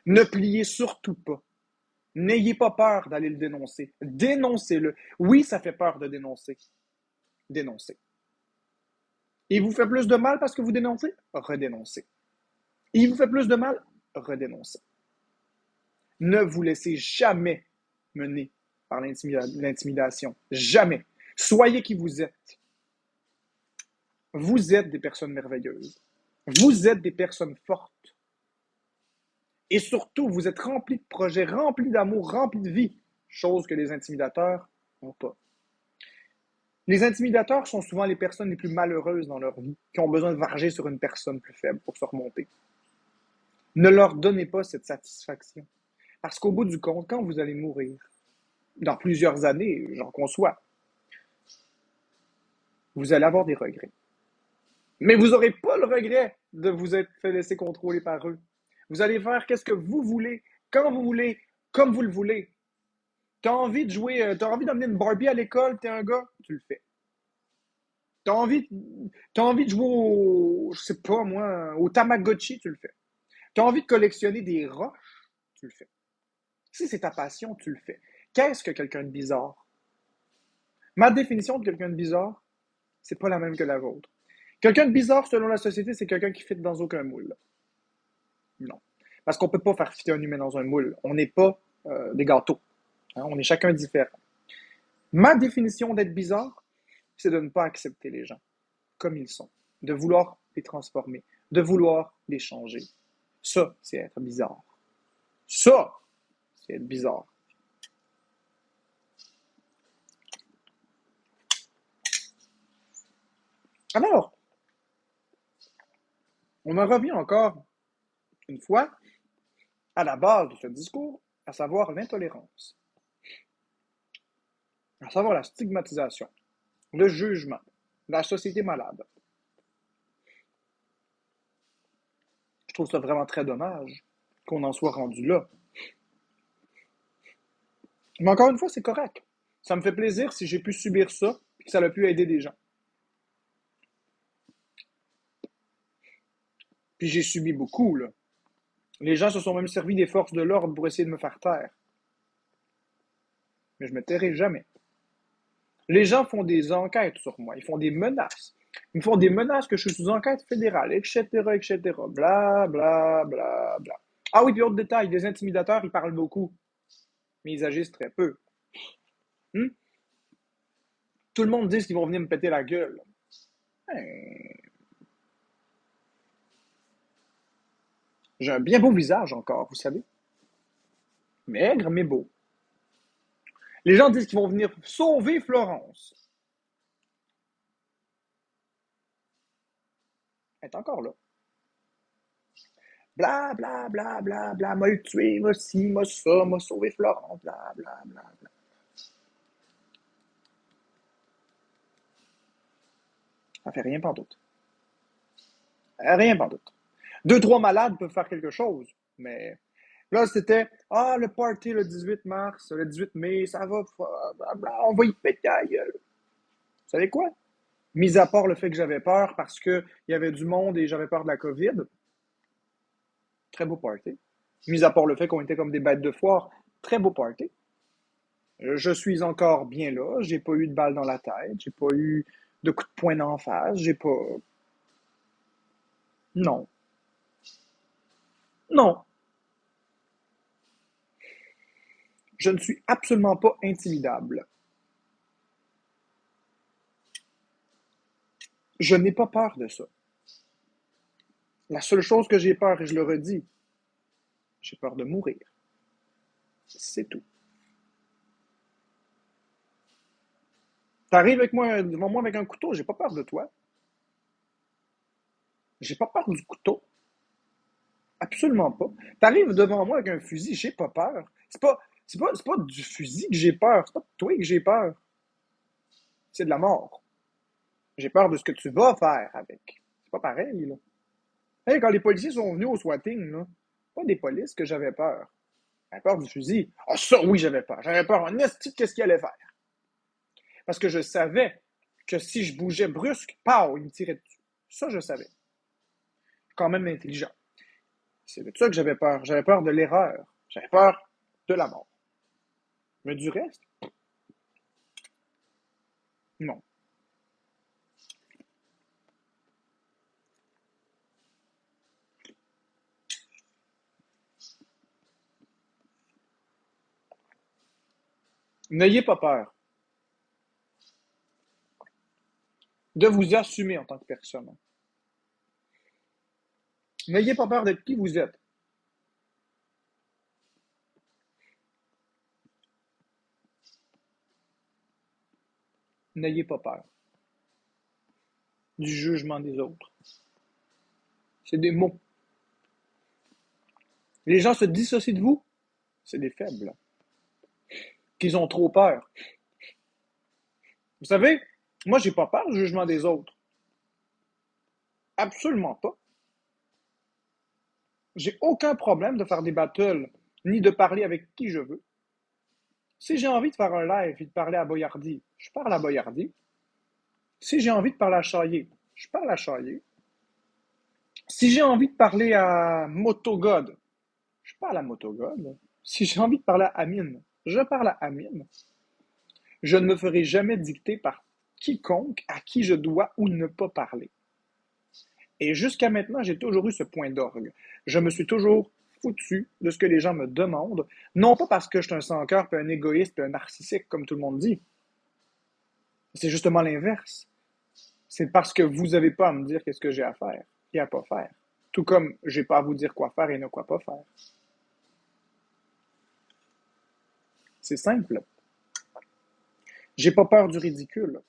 Ne pliez surtout pas. N'ayez pas peur d'aller le dénoncer. Dénoncez-le. Oui, ça fait peur de dénoncer. Dénoncez. Il vous fait plus de mal parce que vous dénoncez? Redénoncez. Il vous fait plus de mal? Redénoncez. Ne vous laissez jamais mener par l'intimidation. Jamais. Soyez qui vous êtes. Vous êtes des personnes merveilleuses. Vous êtes des personnes fortes. Et surtout, vous êtes remplis de projets, remplis d'amour, remplis de vie, chose que les intimidateurs n'ont pas. Les intimidateurs sont souvent les personnes les plus malheureuses dans leur vie, qui ont besoin de varger sur une personne plus faible pour se remonter. Ne leur donnez pas cette satisfaction. Parce qu'au bout du compte, quand vous allez mourir, dans plusieurs années, j'en conçois, vous allez avoir des regrets. Mais vous n'aurez pas le regret de vous être fait laisser contrôler par eux. Vous allez faire qu'est-ce que vous voulez, quand vous voulez, comme vous le voulez. T'as envie de jouer, t'as envie d'amener une Barbie à l'école, t'es un gars, tu le fais. T'as envie de jouer je sais pas moi, au Tamagotchi, tu le fais. T'as envie de collectionner des roches, tu le fais. Si c'est ta passion, tu le fais. Qu'est-ce que quelqu'un de bizarre? Ma définition de quelqu'un de bizarre, c'est pas la même que la vôtre. Quelqu'un de bizarre, selon la société, c'est quelqu'un qui fit dans aucun moule. Non. Parce qu'on ne peut pas faire fitter un humain dans un moule. On n'est pas des gâteaux. Hein, on est chacun différent. Ma définition d'être bizarre, c'est de ne pas accepter les gens comme ils sont, de vouloir les transformer, de vouloir les changer. Ça, c'est être bizarre. Ça, c'est être bizarre. Alors, on en revient encore une fois à la base de ce discours, à savoir l'intolérance, à savoir la stigmatisation, le jugement, la société malade. Je trouve ça vraiment très dommage qu'on en soit rendu là. Mais encore une fois, c'est correct. Ça me fait plaisir si j'ai pu subir ça et que ça a pu aider des gens. Puis j'ai subi beaucoup, là. Les gens se sont même servis des forces de l'ordre pour essayer de me faire taire. Mais je me tairai jamais. Les gens font des enquêtes sur moi. Ils font des menaces. Ils me font des menaces que je suis sous enquête fédérale, etc., etc. Bla, bla, bla, bla. Ah oui, puis autre détail, les intimidateurs, ils parlent beaucoup, mais ils agissent très peu. Hmm? Tout le monde dit qu'ils vont venir me péter la gueule. Ben, j'ai un bien beau visage encore, vous savez. Maigre, mais beau. Les gens disent qu'ils vont venir sauver Florence. Elle est encore là. Bla, bla, bla, bla, bla, m'a tué, m'a ci, m'a ça, m'a sauvé Florence, bla, bla, bla, bla. Ça fait rien pantoute. Rien pantoute. Deux, trois malades peuvent faire quelque chose, mais là, c'était, ah, le party le 18 mars, le 18 mai, ça va, on va y péter la gueule. Vous savez quoi? Mis à part le fait que j'avais peur parce qu'il y avait du monde et j'avais peur de la COVID, très beau party. Mis à part le fait qu'on était comme des bêtes de foire, très beau party. Je suis encore bien là, j'ai pas eu de balle dans la tête, j'ai pas eu de coup de poing d'en face, j'ai pas... Non. Non. Je ne suis absolument pas intimidable. Je n'ai pas peur de ça. La seule chose que j'ai peur, et je le redis, j'ai peur de mourir. C'est tout. T'arrives avec moi, devant moi avec un couteau, j'ai pas peur de toi. J'ai pas peur du couteau. Absolument pas. T'arrives devant moi avec un fusil, j'ai pas peur. C'est pas du fusil que j'ai peur. C'est pas de toi que j'ai peur. C'est de la mort. J'ai peur de ce que tu vas faire avec. C'est pas pareil, là. Hey, quand les policiers sont venus au swatting, là, pas des polices que j'avais peur. J'avais peur du fusil. Ah, ça, oui, j'avais peur. J'avais peur en esti de qu'est-ce qu'il allait faire. Parce que je savais que si je bougeais brusque, pow, il me tirait dessus. Ça, je savais. Quand même intelligent. C'est de ça que j'avais peur. J'avais peur de l'erreur. J'avais peur de la mort. Mais du reste, non. N'ayez pas peur de vous assumer en tant que personne. N'ayez pas peur d'être qui vous êtes. N'ayez pas peur du jugement des autres. C'est des mots. Les gens se dissocient de vous, c'est des faibles. Qu'ils ont trop peur. Vous savez, moi, j'ai pas peur du jugement des autres. Absolument pas. J'ai aucun problème de faire des battles, ni de parler avec qui je veux. Si j'ai envie de faire un live et de parler à Boyardi, je parle à Boyardi. Si j'ai envie de parler à Chaillé, je parle à Chaillé. Si j'ai envie de parler à Motogod, je parle à Motogod. Si j'ai envie de parler à Amine, je parle à Amine. Je ne me ferai jamais dicter par quiconque à qui je dois ou ne pas parler. Et jusqu'à maintenant, j'ai toujours eu ce point d'orgue. Je me suis toujours foutu de ce que les gens me demandent, non pas parce que je suis un sans-cœur, puis un égoïste, puis un narcissique, comme tout le monde dit. C'est justement l'inverse. C'est parce que vous n'avez pas à me dire qu'est-ce que j'ai à faire et à pas faire. Tout comme j'ai pas à vous dire quoi faire et ne quoi pas faire. C'est simple. J'ai pas peur du ridicule.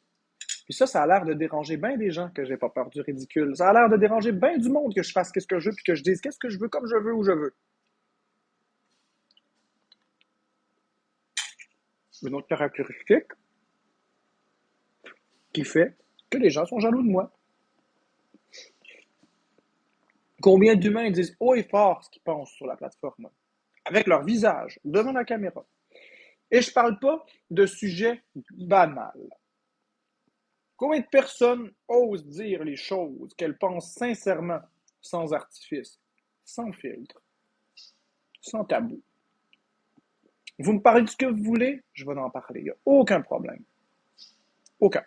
Puis ça a l'air de déranger bien des gens que j'ai pas peur du ridicule. Ça a l'air de déranger bien du monde que je fasse qu'est-ce que je veux puis que je dise qu'est-ce que je veux comme je veux où je veux. Une autre caractéristique qui fait que les gens sont jaloux de moi. Combien d'humains disent haut et fort ce qu'ils pensent sur la plateforme, avec leur visage, devant la caméra. Et je parle pas de sujets banals. Combien de personnes osent dire les choses qu'elles pensent sincèrement, sans artifice, sans filtre, sans tabou? Vous me parlez de ce que vous voulez, je vais en parler. Il n'y a aucun problème. Aucun.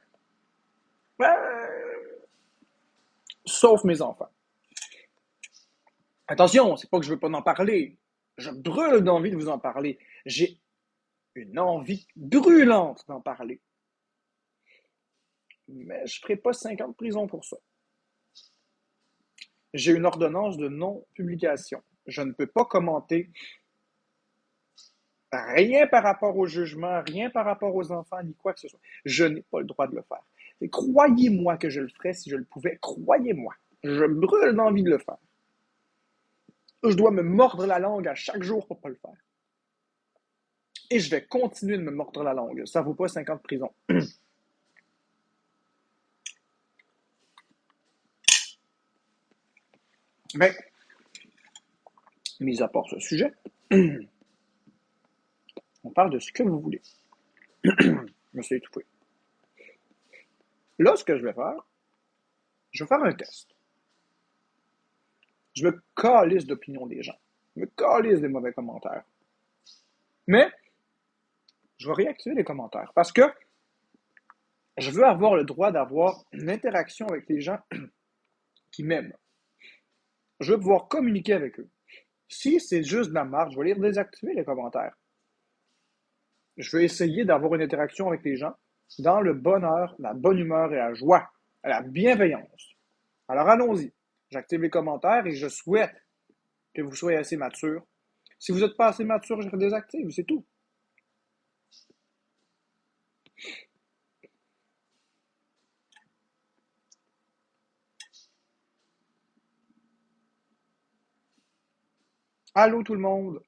Sauf mes enfants. Attention, c'est pas que je veux pas en parler. Je brûle d'envie de vous en parler. J'ai une envie brûlante d'en parler. Mais je ne ferai pas 5 ans de prison pour ça. J'ai une ordonnance de non-publication. Je ne peux pas commenter rien par rapport au jugement, rien par rapport aux enfants, ni quoi que ce soit. Je n'ai pas le droit de le faire. Et croyez-moi que je le ferais si je le pouvais. Croyez-moi. Je brûle d'envie de le faire. Je dois me mordre la langue à chaque jour pour ne pas le faire. Et je vais continuer de me mordre la langue. Ça ne vaut pas 5 ans de prison. Mais, mis à part ce sujet, on parle de ce que vous voulez. Je me suis étouffé. Là, ce que je vais faire un test. Je me calisse d'opinion des gens. Je me calisse des mauvais commentaires. Mais, je vais réactiver les commentaires parce que je veux avoir le droit d'avoir une interaction avec les gens qui m'aiment. Je veux pouvoir communiquer avec eux. Si c'est juste de la marge, je vais les désactiver les commentaires. Je vais essayer d'avoir une interaction avec les gens dans le bonheur, la bonne humeur et la joie, la bienveillance. Alors allons-y. J'active les commentaires et je souhaite que vous soyez assez mature. Si vous n'êtes pas assez mature, je les désactive, c'est tout. Allô tout le monde.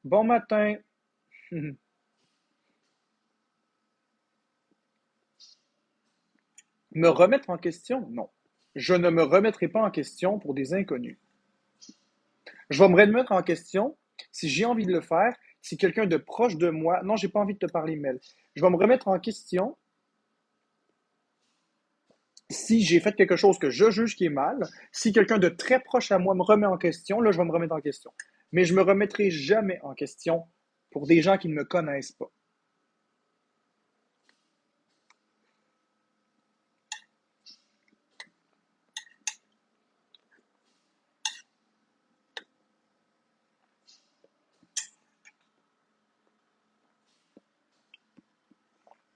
Bon matin. Me remettre en question? Non. Je ne me remettrai pas en question pour des inconnus. Je vais me remettre en question si j'ai envie de le faire, si quelqu'un de proche de moi, non, j'ai pas envie de te parler, Mel. Je vais me remettre en question si j'ai fait quelque chose que je juge qui est mal, si quelqu'un de très proche à moi me remet en question, là, je vais me remettre en question. Mais je me remettrai jamais en question pour des gens qui ne me connaissent pas.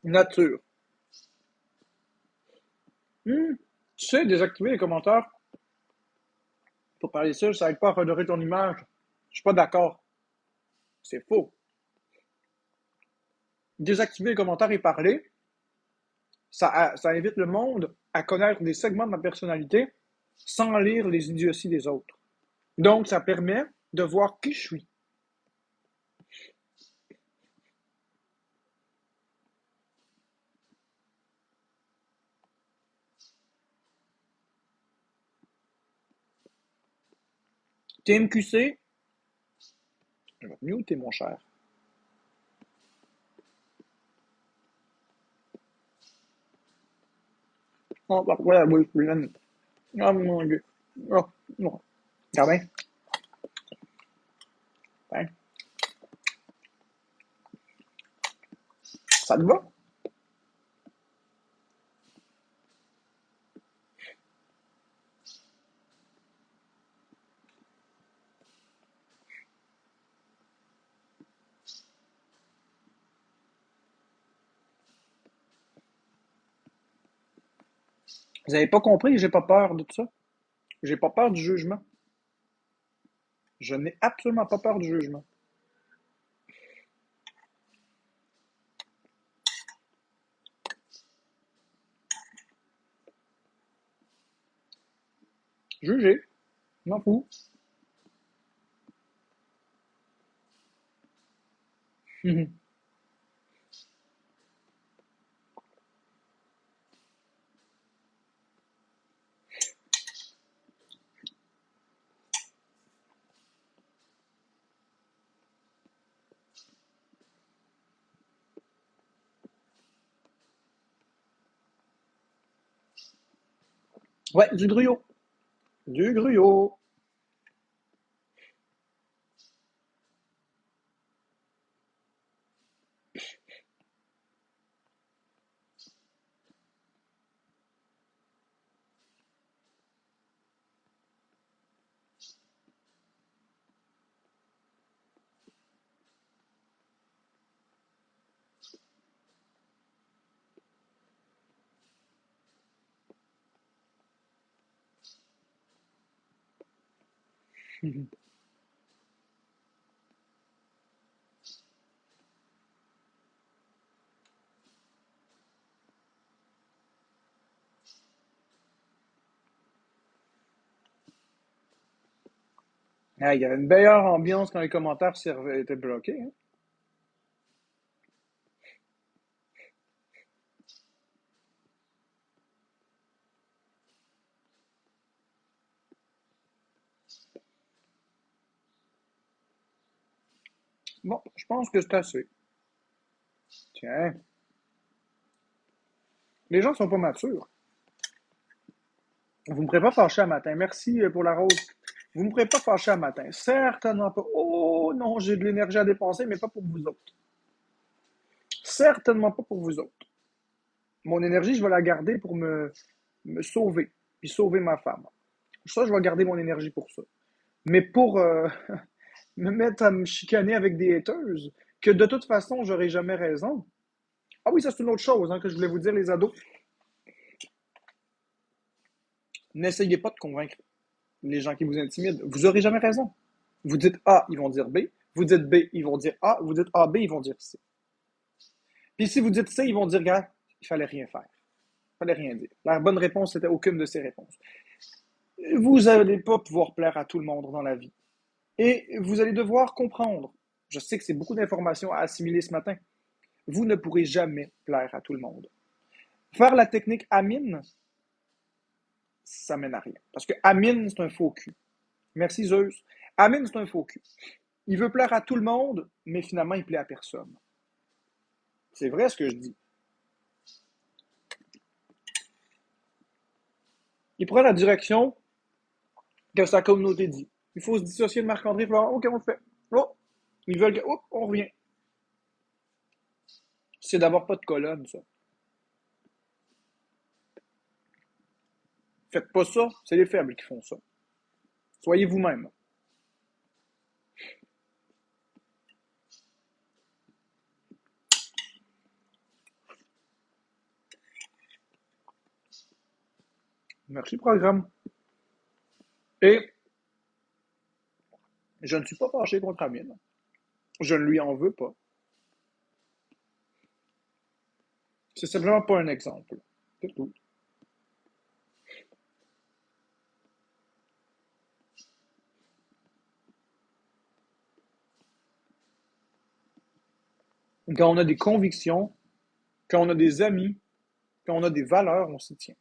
Nature. Tu sais, désactiver les commentaires pour parler seul, ça aide pas à redorer ton image. Je suis pas d'accord. C'est faux. Désactiver les commentaires et parler, ça invite le monde à connaître des segments de ma personnalité sans lire les idioties des autres. Donc, ça permet de voir qui je suis. TMQC, je vais te muter, mon cher. Oh, bah, voilà, oui, oh mon Dieu. Oh, non. Ah ben, ben, ça te va? Vous avez pas compris, j'ai pas peur de tout ça. J'ai pas peur du jugement. Je n'ai absolument pas peur du jugement. Juger, m'en fous. Ouais, du gruyot. Du gruyot. Ah, il y avait une meilleure ambiance quand les commentaires étaient bloqués, hein. Bon, je pense que c'est assez. Tiens, les gens sont pas matures. Vous me ferez pas fâcher à matin. Merci pour la rose. Vous me ferez pas fâcher à matin. Certainement pas. Oh non, j'ai de l'énergie à dépenser, mais pas pour vous autres. Certainement pas pour vous autres. Mon énergie, je vais la garder pour me sauver, puis sauver ma femme. Ça, je vais garder mon énergie pour ça. Mais pour me mettre à me chicaner avec des haters, que de toute façon, j'aurai jamais raison. Ah oui, ça c'est une autre chose hein, que je voulais vous dire, les ados. N'essayez pas de convaincre les gens qui vous intimident. Vous aurez jamais raison. Vous dites A, ils vont dire B. Vous dites B, ils vont dire A. Vous dites A, B, ils vont dire C. Puis si vous dites C, ils vont dire, gars, il fallait rien faire. Il fallait rien dire. La bonne réponse, c'était aucune de ces réponses. Vous n'allez pas pouvoir plaire à tout le monde dans la vie. Et vous allez devoir comprendre. Je sais que c'est beaucoup d'informations à assimiler ce matin. Vous ne pourrez jamais plaire à tout le monde. Faire la technique Amine, ça mène à rien. Parce que Amine, c'est un faux cul. Merci Zeus. Amine, c'est un faux cul. Il veut plaire à tout le monde, mais finalement, il plaît à personne. C'est vrai ce que je dis. Il prend la direction que sa communauté dit. Il faut se dissocier de Marc-André. Il faut dire, OK, on le fait. Oh, ils veulent que. Oh, on revient. C'est d'abord pas de colonne, ça. Faites pas ça, c'est les faibles qui font ça. Soyez vous-même. Merci, programme. Et je ne suis pas fâché contre Amine. Je ne lui en veux pas. C'est simplement pas un exemple. C'est tout. Quand on a des convictions, quand on a des amis, quand on a des valeurs, on s'y tient.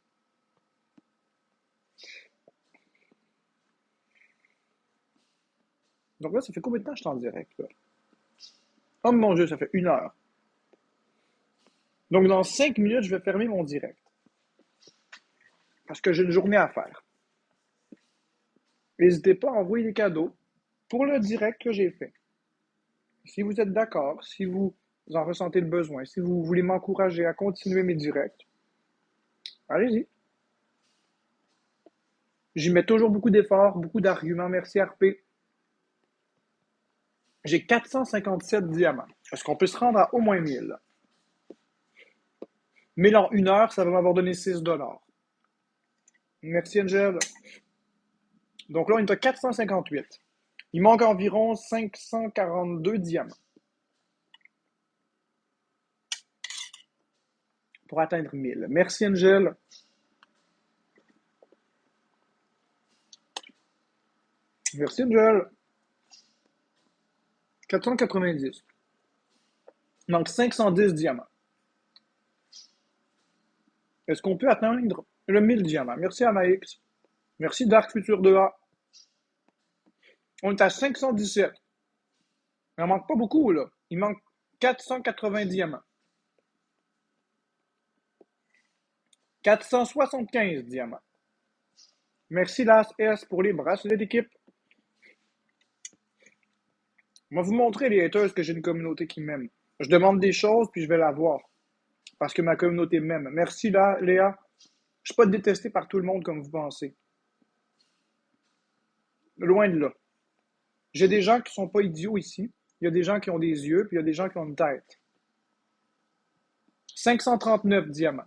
Donc là, ça fait combien de temps que je suis en direct, là? Oh mon Dieu, ça fait 1 heure. Donc dans 5 minutes, je vais fermer mon direct. Parce que j'ai une journée à faire. N'hésitez pas à envoyer des cadeaux pour le direct que j'ai fait. Si vous êtes d'accord, si vous en ressentez le besoin, si vous voulez m'encourager à continuer mes directs, allez-y. J'y mets toujours beaucoup d'efforts, beaucoup d'arguments. Merci RP. J'ai 457 diamants. Est-ce qu'on peut se rendre à au moins 1000? 1000 en 1 heure, ça va m'avoir donné 6 $. Merci, Angel. Donc là, on est à 458. Il manque environ 542 diamants pour atteindre 1000. Merci, Angel. Merci, Angel. 490. Il manque 510 diamants. Est-ce qu'on peut atteindre le 1000 diamants? Merci, Amax. Merci, Dark Future 2A. On est à 517. Il n'en manque pas beaucoup, là. Il manque 480 diamants. 475 diamants. Merci, Las S, pour les bracelets d'équipe. On va vous montrer, les haters, que j'ai une communauté qui m'aime. Je demande des choses, puis je vais l'avoir. Parce que ma communauté m'aime. Merci, là, Léa. Je ne suis pas détesté par tout le monde comme vous pensez. Loin de là. J'ai des gens qui sont pas idiots ici. Il y a des gens qui ont des yeux, puis il y a des gens qui ont une tête. 539 diamants.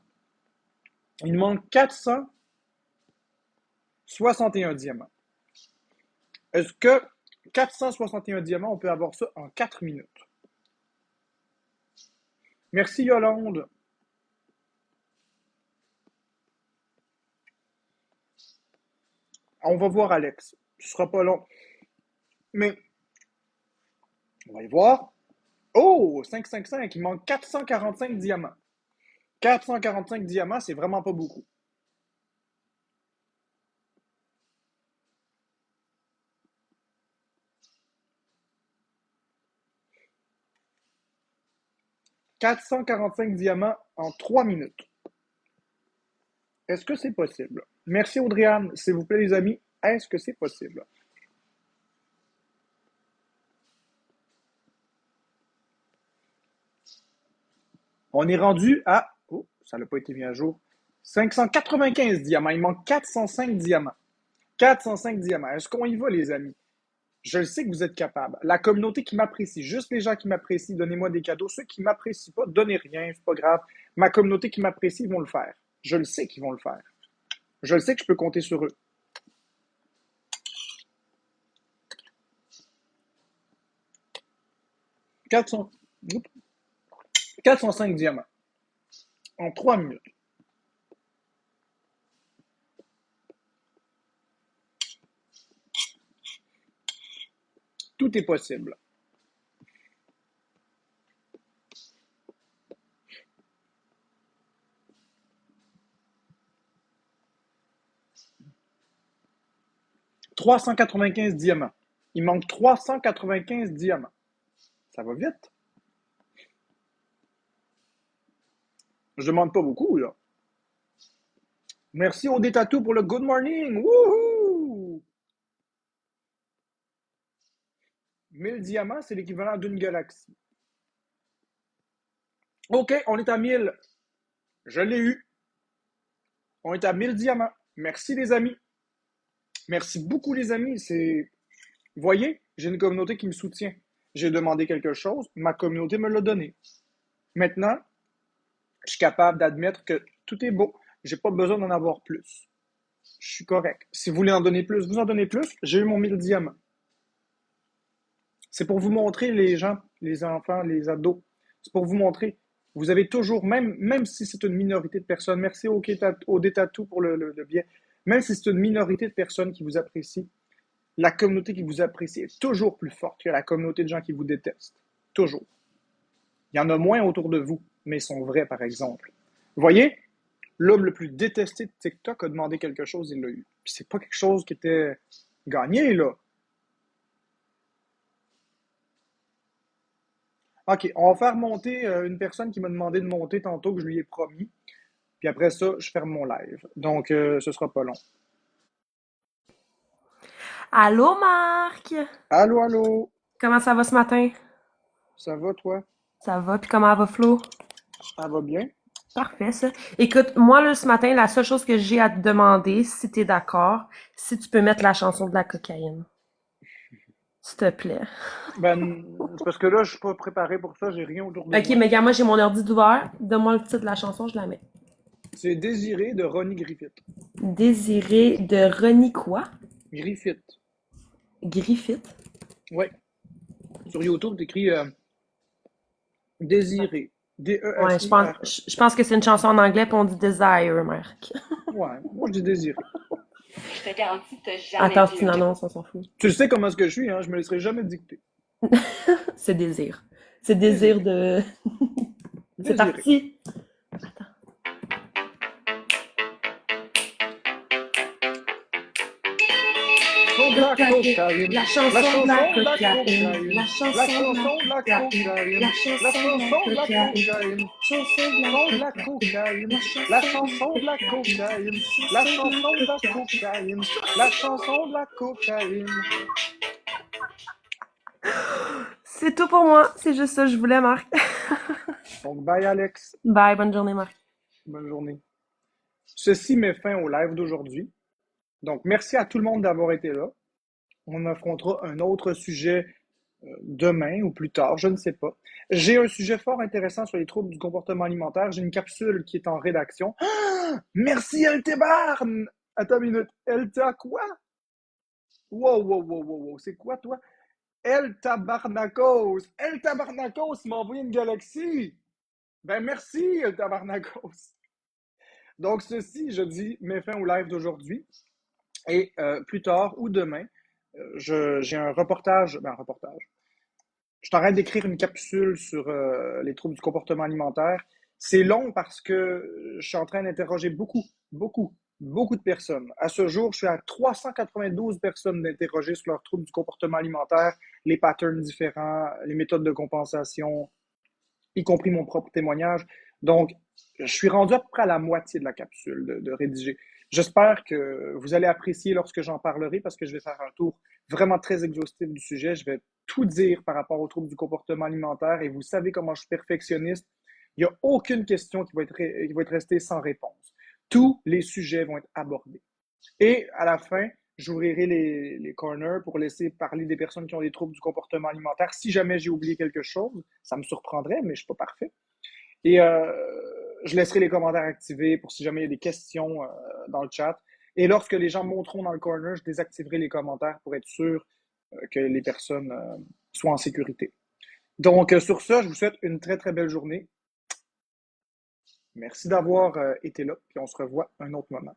Il nous manque 461 diamants. Est-ce que 461 diamants, on peut avoir ça en 4 minutes? Merci, Yolande. On va voir Alex. Ce sera pas long. Mais, on va y voir. Oh, 555, il manque 445 diamants. 445 diamants, c'est vraiment pas beaucoup. « 445 diamants en 3 minutes. Est-ce que c'est possible? Merci, Audriane. S'il vous plaît, les amis, est-ce que c'est possible? On est rendu à... Oh, ça n'a pas été mis à jour. 595 diamants. Il manque 405 diamants. 405 diamants. Est-ce qu'on y va, les amis? Je le sais que vous êtes capables. La communauté qui m'apprécie, juste les gens qui m'apprécient, donnez-moi des cadeaux. Ceux qui ne m'apprécient pas, donnez rien, c'est pas grave. Ma communauté qui m'apprécie, ils vont le faire. Je le sais qu'ils vont le faire. Je le sais que je peux compter sur eux. 400, 405 diamants en 3 minutes. Tout est possible. « 395 diamants. Il manque 395 diamants. Ça va vite. Je demande pas beaucoup, là. Merci au Détatou pour le good morning. Wouhou! 1000 diamants, c'est l'équivalent d'une galaxie. OK, on est à 1000. Je l'ai eu. On est à 1000 diamants. Merci, les amis. Merci beaucoup, les amis. Vous voyez, j'ai une communauté qui me soutient. J'ai demandé quelque chose, ma communauté me l'a donné. Maintenant, je suis capable d'admettre que tout est beau. J'ai pas besoin d'en avoir plus. Je suis correct. Si vous voulez en donner plus, vous en donnez plus. J'ai eu mon 1000 diamants. C'est pour vous montrer, les gens, les enfants, les ados. C'est pour vous montrer. Vous avez toujours, même si c'est une minorité de personnes, merci au Détatou pour le bien, même si c'est une minorité de personnes qui vous apprécient, la communauté qui vous apprécie est toujours plus forte que la communauté de gens qui vous détestent. Toujours. Il y en a moins autour de vous, mais ils sont vrais, par exemple. Vous voyez, l'homme le plus détesté de TikTok a demandé quelque chose, il l'a eu. Puis c'est pas quelque chose qui était gagné, là. OK, on va faire monter une personne qui m'a demandé de monter tantôt, que je lui ai promis. Puis après ça, je ferme mon live. Donc, ce sera pas long. Allô, Marc? Allô, allô? Comment ça va ce matin? Ça va, toi? Ça va, puis comment va Flo? Ça va bien? Parfait, ça. Écoute, moi, là, ce matin, la seule chose que j'ai à te demander, si t'es d'accord, si tu peux mettre la chanson de la cocaïne. S'il te plaît. Ben, c'est parce que là, je suis pas préparé pour ça, j'ai rien autour de Ok, moi. mais gars, moi, j'ai mon ordi d'ouvert. Donne-moi le titre de la chanson, je la mets. C'est Désiré de Ronnie Griffith. Désiré de Ronnie quoi? Griffith. Griffith? Ouais. Sur YouTube, t'écris Désiré. Ouais, D-E-S-I-R-E. je pense que c'est une chanson en anglais, puis on dit Desire, Marc. Ouais, moi je dis Désiré. Je te garantis que t'as jamais Attends, vu c'est une annonce, on s'en fout. Tu le sais comment est-ce que je suis, hein? Je me laisserai jamais dicter. C'est désir. C'est désir Désiré. de. C'est Désiré. parti. Chanson de la cocaïne. La La chanson chanson de la de la cocaïne. cocaïne. La La chanson chanson de de la la cocaïne. cocaïne. La La chanson de chanson de la la cocaïne. cocaïne. Chanson Chanson de de la la cocaïne. cocaïne. La La chanson chanson de de la la cocaïne. cocaïne. La chanson de la cocaïne. La chanson de la cocaïne. C'est tout pour moi. C'est juste ça que je voulais, Marc. Donc, bye Alex. Bye, bonne journée, Marc. Bonne journée. Ceci met fin au live d'aujourd'hui. Donc, merci à tout le monde d'avoir été là. On affrontera un autre sujet demain ou plus tard, je ne sais pas. J'ai un sujet fort intéressant sur les troubles du comportement alimentaire. J'ai une capsule qui est en rédaction. Ah! Merci Eltebarn! Attends une minute. Elta quoi? Wow, wow, wow, wow, wow. C'est quoi toi? El Tabarnakos! El Tabarnakos m'a envoyé une galaxie! Ben merci El Tabarnakos! Donc ceci, je dis, met fin au live d'aujourd'hui. Et plus tard ou demain, j'ai un reportage, ben un reportage. Je t'arrête d'écrire une capsule sur les troubles du comportement alimentaire. C'est long parce que je suis en train d'interroger beaucoup de personnes. À ce jour, je suis à 392 personnes d'interroger sur leurs troubles du comportement alimentaire, les patterns différents, les méthodes de compensation, y compris mon propre témoignage. Donc, je suis rendu à peu près à la moitié de la capsule de rédiger. J'espère que vous allez apprécier lorsque j'en parlerai parce que je vais faire un tour vraiment très exhaustif du sujet. Je vais tout dire par rapport aux troubles du comportement alimentaire et vous savez comment je suis perfectionniste. Il n'y a aucune question qui va être restée sans réponse. Tous les sujets vont être abordés. Et à la fin, j'ouvrirai les corners pour laisser parler des personnes qui ont des troubles du comportement alimentaire. Si jamais j'ai oublié quelque chose, ça me surprendrait, mais je ne suis pas parfait. Et je laisserai les commentaires activés pour si jamais il y a des questions dans le chat. Et lorsque les gens monteront dans le corner, je désactiverai les commentaires pour être sûr que les personnes soient en sécurité. Donc, sur ça, je vous souhaite une très, très belle journée. Merci d'avoir été là, puis on se revoit un autre moment.